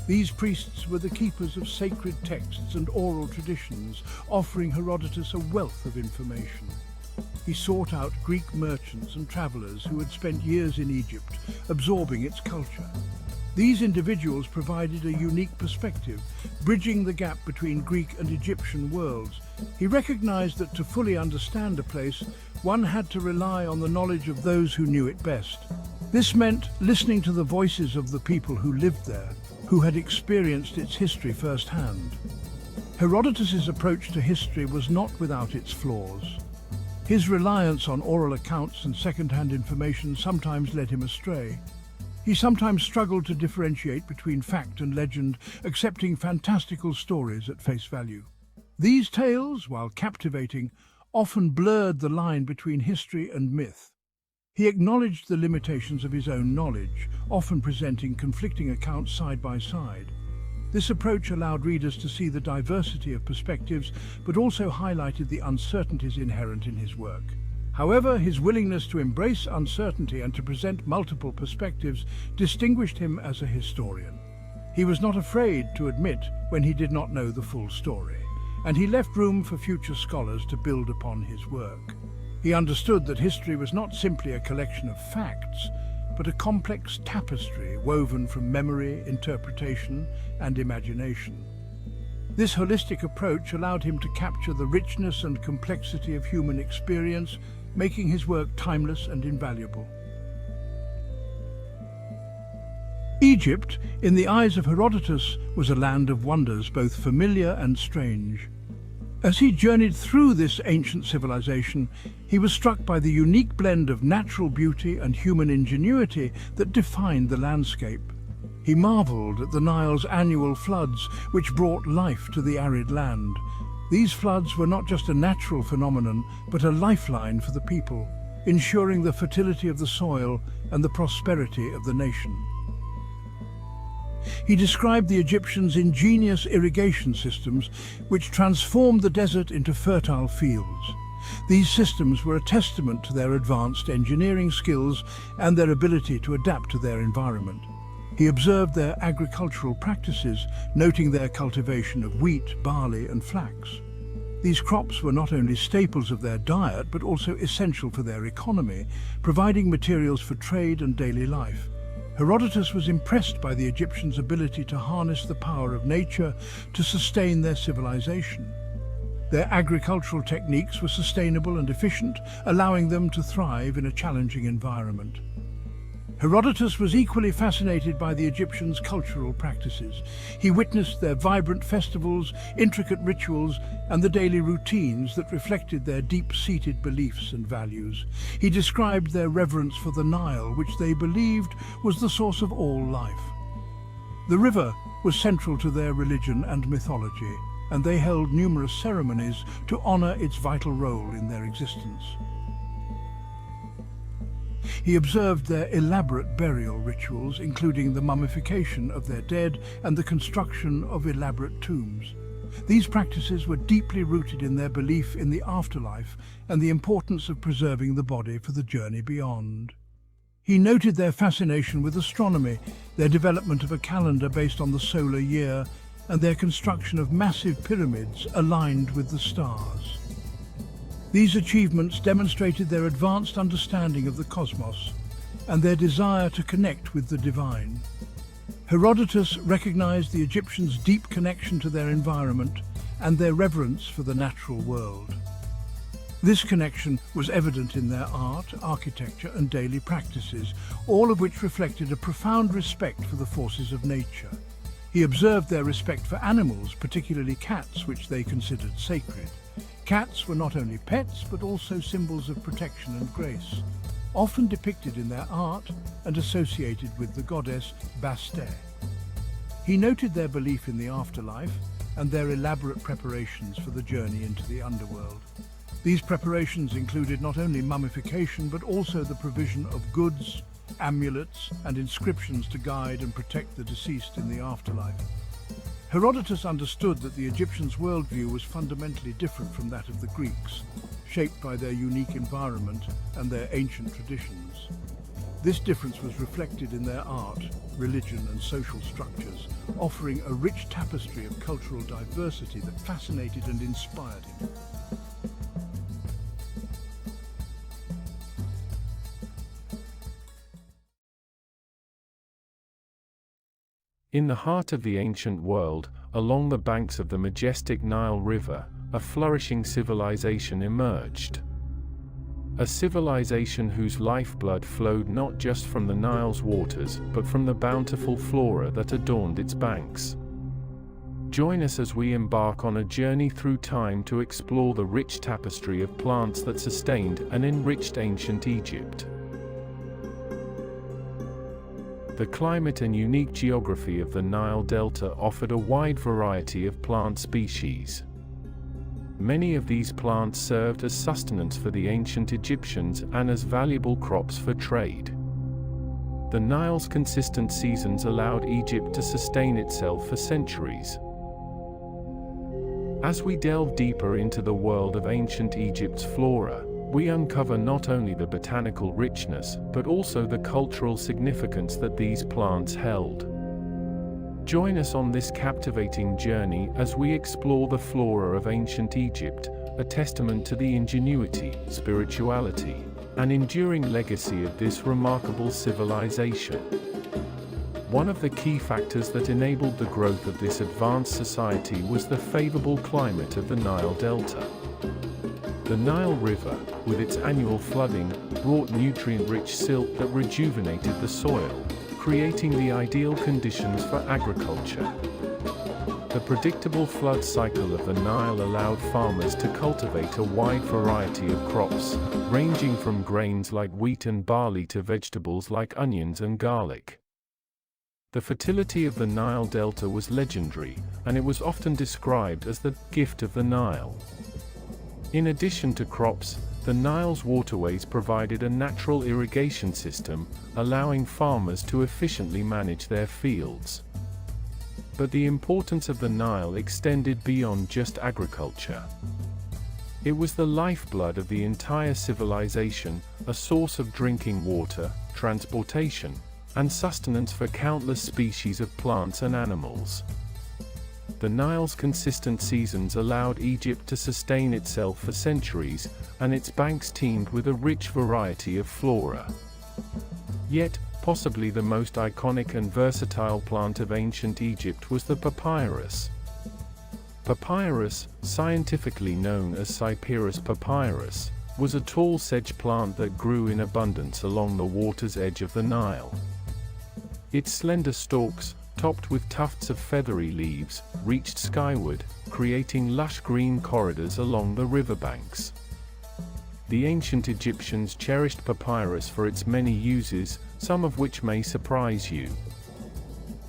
These priests were the keepers of sacred texts and oral traditions, offering Herodotus a wealth of information. He sought out Greek merchants and travelers who had spent years in Egypt, absorbing its culture. These individuals provided a unique perspective, bridging the gap between Greek and Egyptian worlds. He recognized that to fully understand a place, one had to rely on the knowledge of those who knew it best. This meant listening to the voices of the people who lived there, who had experienced its history firsthand. Herodotus's approach to history was not without its flaws. His reliance on oral accounts and second-hand information sometimes led him astray. He sometimes struggled to differentiate between fact and legend, accepting fantastical stories at face value. These tales, while captivating, often blurred the line between history and myth. He acknowledged the limitations of his own knowledge, often presenting conflicting accounts side by side. This approach allowed readers to see the diversity of perspectives, but also highlighted the uncertainties inherent in his work. However, his willingness to embrace uncertainty and to present multiple perspectives distinguished him as a historian. He was not afraid to admit when he did not know the full story, and he left room for future scholars to build upon his work. He understood that history was not simply a collection of facts, but a complex tapestry woven from memory, interpretation, and imagination. This holistic approach allowed him to capture the richness and complexity of human experience, making his work timeless and invaluable. Egypt, in the eyes of Herodotus, was a land of wonders, both familiar and strange. As he journeyed through this ancient civilization, he was struck by the unique blend of natural beauty and human ingenuity that defined the landscape. He marveled at the Nile's annual floods, which brought life to the arid land. These floods were not just a natural phenomenon, but a lifeline for the people, ensuring the fertility of the soil and the prosperity of the nation. He described the Egyptians' ingenious irrigation systems, which transformed the desert into fertile fields. These systems were a testament to their advanced engineering skills and their ability to adapt to their environment. He observed their agricultural practices, noting their cultivation of wheat, barley, and flax. These crops were not only staples of their diet, but also essential for their economy, providing materials for trade and daily life. Herodotus was impressed by the Egyptians' ability to harness the power of nature to sustain their civilization. Their agricultural techniques were sustainable and efficient, allowing them to thrive in a challenging environment. Herodotus was equally fascinated by the Egyptians' cultural practices. He witnessed their vibrant festivals, intricate rituals, and the daily routines that reflected their deep-seated beliefs and values. He described their reverence for the Nile, which they believed was the source of all life. The river was central to their religion and mythology, and they held numerous ceremonies to honor its vital role in their existence. He observed their elaborate burial rituals, including the mummification of their dead and the construction of elaborate tombs. These practices were deeply rooted in their belief in the afterlife and the importance of preserving the body for the journey beyond. He noted their fascination with astronomy, their development of a calendar based on the solar year, and their construction of massive pyramids aligned with the stars. These achievements demonstrated their advanced understanding of the cosmos and their desire to connect with the divine. Herodotus recognized the Egyptians' deep connection to their environment and their reverence for the natural world. This connection was evident in their art, architecture, and daily practices, all of which reflected a profound respect for the forces of nature. He observed their respect for animals, particularly cats, which they considered sacred. Cats were not only pets, but also symbols of protection and grace, often depicted in their art and associated with the goddess Bastet. He noted their belief in the afterlife and their elaborate preparations for the journey into the underworld. These preparations included not only mummification, but also the provision of goods, amulets, and inscriptions to guide and protect the deceased in the afterlife. Herodotus understood that the Egyptians' worldview was fundamentally different from that of the Greeks, shaped by their unique environment and their ancient traditions. This difference was reflected in their art, religion, and social structures, offering a rich tapestry of cultural diversity that fascinated and inspired him. In the heart of the ancient world, along the banks of the majestic Nile River, a flourishing civilization emerged. A civilization whose lifeblood flowed not just from the Nile's waters, but from the bountiful flora that adorned its banks. Join us as we embark on a journey through time to explore the rich tapestry of plants that sustained and enriched ancient Egypt. The climate and unique geography of the Nile Delta offered a wide variety of plant species. Many of these plants served as sustenance for the ancient Egyptians and as valuable crops for trade. The Nile's consistent seasons allowed Egypt to sustain itself for centuries. As we delve deeper into the world of ancient Egypt's flora, we uncover not only the botanical richness, but also the cultural significance that these plants held. Join us on this captivating journey as we explore the flora of ancient Egypt, a testament to the ingenuity, spirituality, and enduring legacy of this remarkable civilization. One of the key factors that enabled the growth of this advanced society was the favorable climate of the Nile Delta. The Nile River, with its annual flooding, brought nutrient-rich silt that rejuvenated the soil, creating the ideal conditions for agriculture. The predictable flood cycle of the Nile allowed farmers to cultivate a wide variety of crops, ranging from grains like wheat and barley to vegetables like onions and garlic. The fertility of the Nile Delta was legendary, and it was often described as the gift of the Nile. In addition to crops, the Nile's waterways provided a natural irrigation system, allowing farmers to efficiently manage their fields. But the importance of the Nile extended beyond just agriculture. It was the lifeblood of the entire civilization, a source of drinking water, transportation, and sustenance for countless species of plants and animals. The Nile's consistent seasons allowed Egypt to sustain itself for centuries, and its banks teemed with a rich variety of flora. Yet, possibly the most iconic and versatile plant of ancient Egypt was the papyrus. Papyrus, scientifically known as Cyperus papyrus, was a tall sedge plant that grew in abundance along the water's edge of the Nile. Its slender stalks, topped with tufts of feathery leaves, reached skyward, creating lush green corridors along the riverbanks. The ancient Egyptians cherished papyrus for its many uses, some of which may surprise you.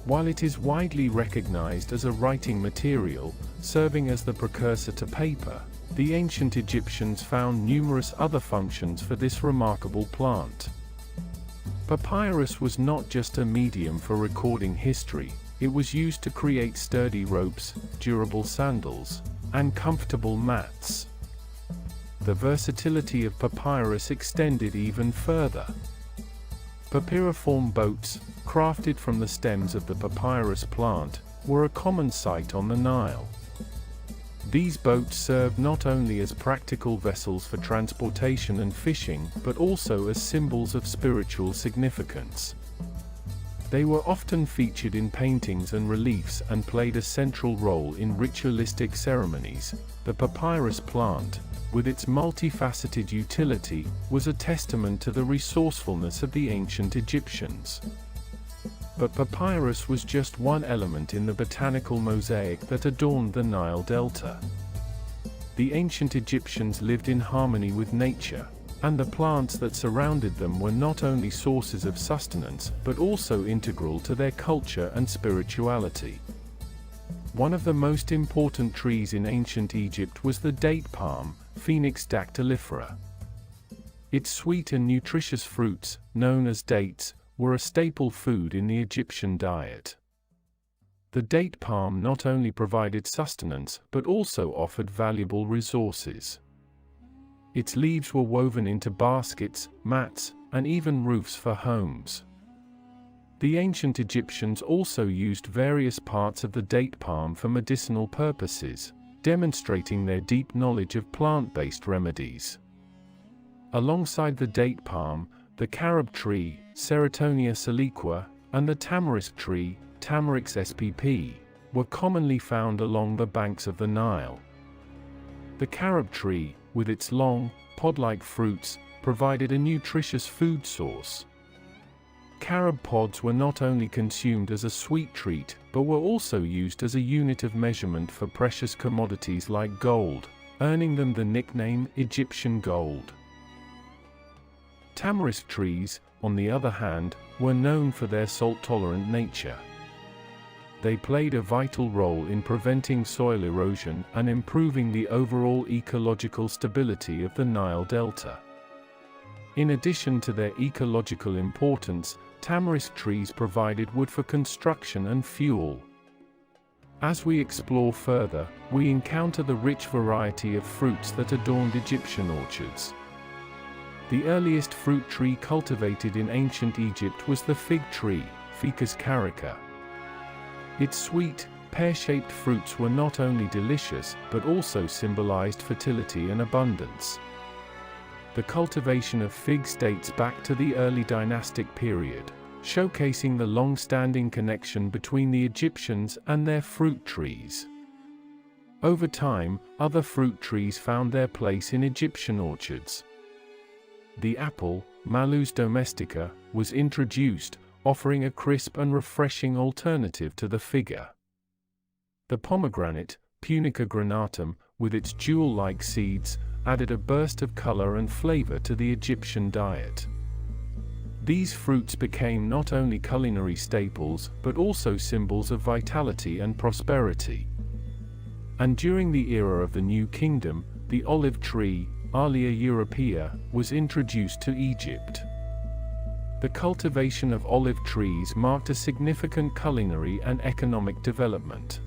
While it is widely recognized as a writing material, serving as the precursor to paper, the ancient Egyptians found numerous other functions for this remarkable plant. Papyrus was not just a medium for recording history, it was used to create sturdy ropes, durable sandals, and comfortable mats. The versatility of papyrus extended even further. Papyriform boats, crafted from the stems of the papyrus plant, were a common sight on the Nile. These boats served not only as practical vessels for transportation and fishing, but also as symbols of spiritual significance. They were often featured in paintings and reliefs and played a central role in ritualistic ceremonies. The papyrus plant, with its multifaceted utility, was a testament to the resourcefulness of the ancient Egyptians. But papyrus was just one element in the botanical mosaic that adorned the Nile Delta. The ancient Egyptians lived in harmony with nature, and the plants that surrounded them were not only sources of sustenance but also integral to their culture and spirituality. One of the most important trees in ancient Egypt was the date palm, Phoenix dactylifera. Its sweet and nutritious fruits, known as dates, were a staple food in the Egyptian diet. The date palm not only provided sustenance but also offered valuable resources. Its leaves were woven into baskets, mats, and even roofs for homes. The ancient Egyptians also used various parts of the date palm for medicinal purposes, demonstrating their deep knowledge of plant-based remedies. Alongside the date palm, the carob tree, Ceratonia siliqua, and the tamarisk tree, Tamarix spp, were commonly found along the banks of the Nile. The carob tree, with its long, pod-like fruits, provided a nutritious food source. Carob pods were not only consumed as a sweet treat, but were also used as a unit of measurement for precious commodities like gold, earning them the nickname Egyptian gold. Tamarisk trees, on the other hand, were known for their salt-tolerant nature. They played a vital role in preventing soil erosion and improving the overall ecological stability of the Nile Delta. In addition to their ecological importance, tamarisk trees provided wood for construction and fuel. As we explore further, we encounter the rich variety of fruits that adorned Egyptian orchards. The earliest fruit tree cultivated in ancient Egypt was the fig tree, Ficus carica. Its sweet, pear-shaped fruits were not only delicious, but also symbolized fertility and abundance. The cultivation of figs dates back to the early dynastic period, showcasing the long-standing connection between the Egyptians and their fruit trees. Over time, other fruit trees found their place in Egyptian orchards. The apple, Malus domestica, was introduced, offering a crisp and refreshing alternative to the fig. The pomegranate, Punica granatum, with its jewel-like seeds, added a burst of color and flavor to the Egyptian diet. These fruits became not only culinary staples but also symbols of vitality and prosperity. And during the era of the New Kingdom, the olive tree, Alia europea, was introduced to Egypt. The cultivation of olive trees marked a significant culinary and economic development.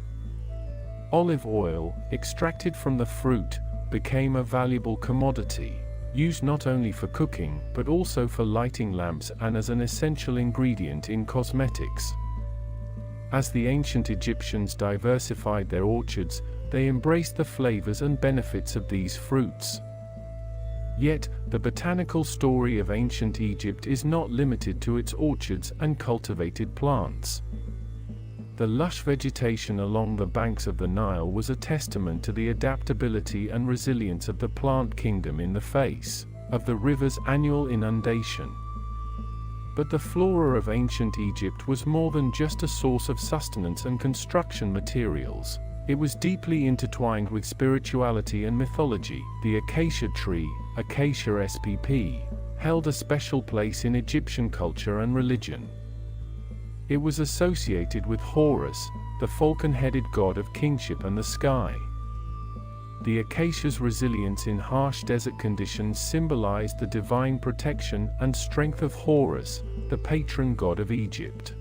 Olive oil, extracted from the fruit, became a valuable commodity, used not only for cooking but also for lighting lamps and as an essential ingredient in cosmetics. As the ancient Egyptians diversified their orchards, they embraced the flavors and benefits of these fruits. Yet, the botanical story of ancient Egypt is not limited to its orchards and cultivated plants. The lush vegetation along the banks of the Nile was a testament to the adaptability and resilience of the plant kingdom in the face of the river's annual inundation. But the flora of ancient Egypt was more than just a source of sustenance and construction materials. It was deeply intertwined with spirituality and mythology. The acacia tree, Acacia spp, held a special place in Egyptian culture and religion. It was associated with Horus, the falcon-headed god of kingship and the sky. The acacia's resilience in harsh desert conditions symbolized the divine protection and strength of Horus, the patron god of Egypt.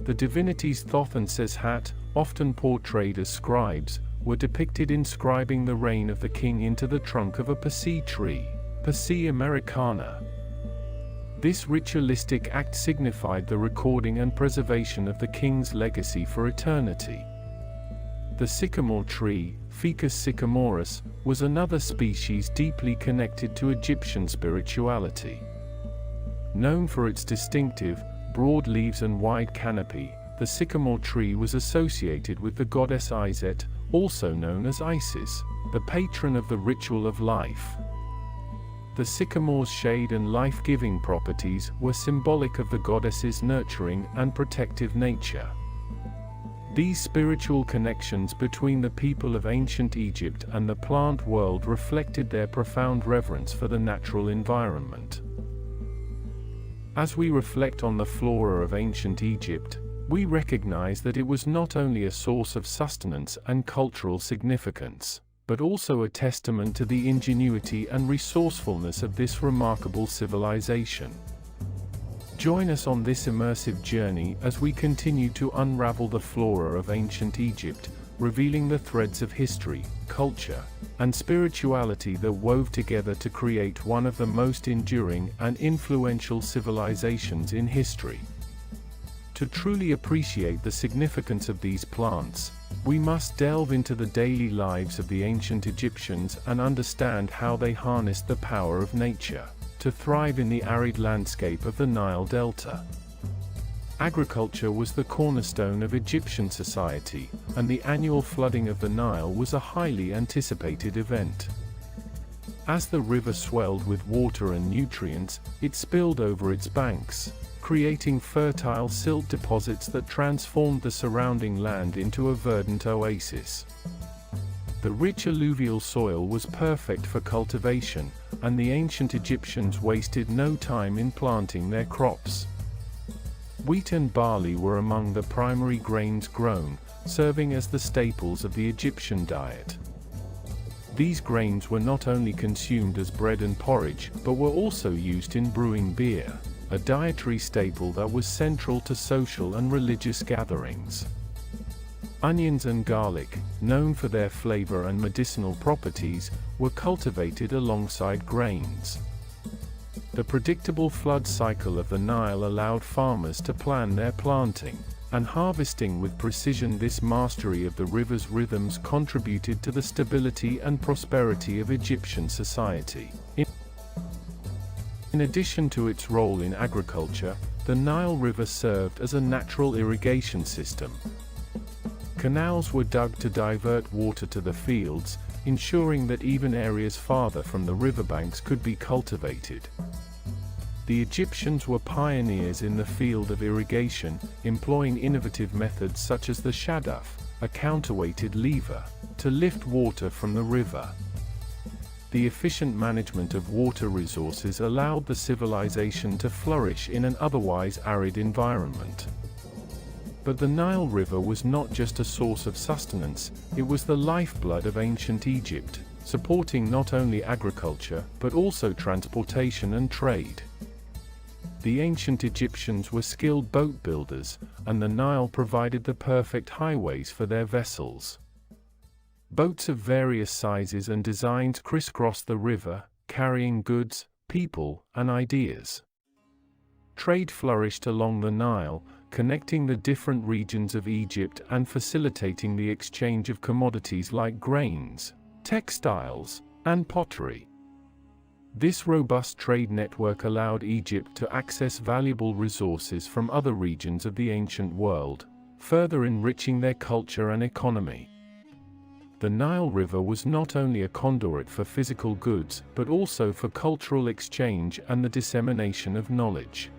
The divinities Thoth and Seshat, often portrayed as scribes, were depicted inscribing the reign of the king into the trunk of a pasea tree, Pasea americana. This ritualistic act signified the recording and preservation of the king's legacy for eternity. The sycamore tree, Ficus sycamoris, was another species deeply connected to Egyptian spirituality. Known for its distinctive, broad leaves and wide canopy, the sycamore tree was associated with the goddess Iset, also known as Isis, the patron of the ritual of life. The sycamore's shade and life-giving properties were symbolic of the goddess's nurturing and protective nature. These spiritual connections between the people of ancient Egypt and the plant world reflected their profound reverence for the natural environment. As we reflect on the flora of ancient Egypt, we recognize that it was not only a source of sustenance and cultural significance, but also a testament to the ingenuity and resourcefulness of this remarkable civilization. Join us on this immersive journey as we continue to unravel the flora of ancient Egypt, revealing the threads of history, culture, and spirituality that wove together to create one of the most enduring and influential civilizations in history. To truly appreciate the significance of these plants, we must delve into the daily lives of the ancient Egyptians and understand how they harnessed the power of nature to thrive in the arid landscape of the Nile Delta. Agriculture was the cornerstone of Egyptian society, and the annual flooding of the Nile was a highly anticipated event. As the river swelled with water and nutrients, it spilled over its banks, creating fertile silt deposits that transformed the surrounding land into a verdant oasis. The rich alluvial soil was perfect for cultivation, and the ancient Egyptians wasted no time in planting their crops. Wheat and barley were among the primary grains grown, serving as the staples of the Egyptian diet. These grains were not only consumed as bread and porridge, but were also used in brewing beer, a dietary staple that was central to social and religious gatherings. Onions and garlic, known for their flavor and medicinal properties, were cultivated alongside grains. The predictable flood cycle of the Nile allowed farmers to plan their planting and harvesting with precision. This mastery of the river's rhythms contributed to the stability and prosperity of Egyptian society. In addition to its role in agriculture, the Nile River served as a natural irrigation system. Canals were dug to divert water to the fields, ensuring that even areas farther from the riverbanks could be cultivated. The Egyptians were pioneers in the field of irrigation, employing innovative methods such as the shadaf, a counterweighted lever, to lift water from the river. The efficient management of water resources allowed the civilization to flourish in an otherwise arid environment. But the Nile River was not just a source of sustenance, it was the lifeblood of ancient Egypt, supporting not only agriculture but also transportation and trade. The ancient Egyptians were skilled boat builders, and the Nile provided the perfect highways for their vessels. Boats of various sizes and designs crisscrossed the river, carrying goods, people, and ideas. Trade flourished along the Nile, connecting the different regions of Egypt and facilitating the exchange of commodities like grains, textiles, and pottery. This robust trade network allowed Egypt to access valuable resources from other regions of the ancient world, further enriching their culture and economy. The Nile River was not only a conduit for physical goods, but also for cultural exchange and the dissemination of knowledge.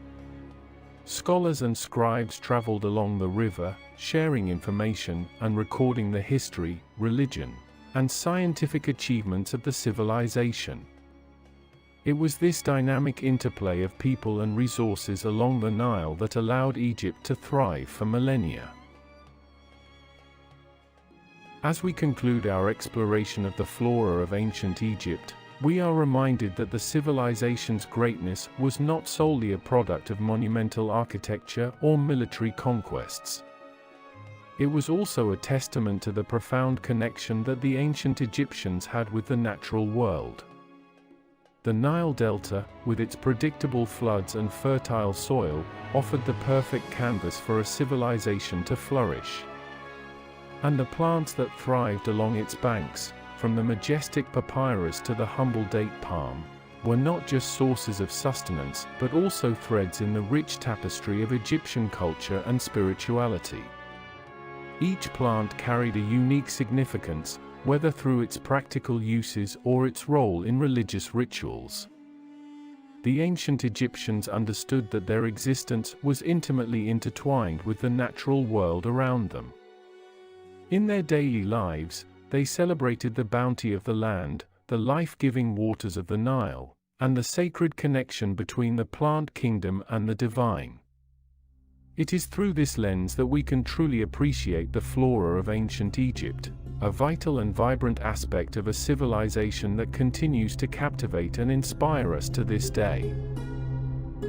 Scholars and scribes traveled along the river, sharing information and recording the history, religion, and scientific achievements of the civilization. It was this dynamic interplay of people and resources along the Nile that allowed Egypt to thrive for millennia. As we conclude our exploration of the flora of ancient Egypt, we are reminded that the civilization's greatness was not solely a product of monumental architecture or military conquests. It was also a testament to the profound connection that the ancient Egyptians had with the natural world. The Nile Delta, with its predictable floods and fertile soil, offered the perfect canvas for a civilization to flourish. And the plants that thrived along its banks, from the majestic papyrus to the humble date palm, were not just sources of sustenance but also threads in the rich tapestry of Egyptian culture and spirituality. Each plant carried a unique significance, whether through its practical uses or its role in religious rituals. The ancient Egyptians understood that their existence was intimately intertwined with the natural world around them. In their daily lives, they celebrated the bounty of the land, the life-giving waters of the Nile, and the sacred connection between the plant kingdom and the divine. It is through this lens that we can truly appreciate the flora of ancient Egypt, a vital and vibrant aspect of a civilization that continues to captivate and inspire us to this day.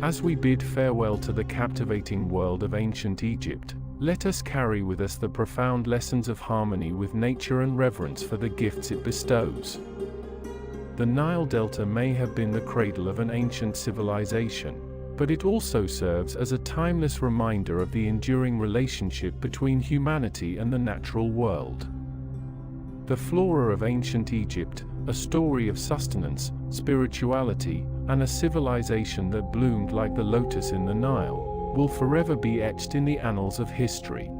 As we bid farewell to the captivating world of ancient Egypt, let us carry with us the profound lessons of harmony with nature and reverence for the gifts it bestows. The Nile Delta may have been the cradle of an ancient civilization, but it also serves as a timeless reminder of the enduring relationship between humanity and the natural world. The flora of ancient Egypt, a story of sustenance, spirituality, and a civilization that bloomed like the lotus in the Nile, will forever be etched in the annals of history.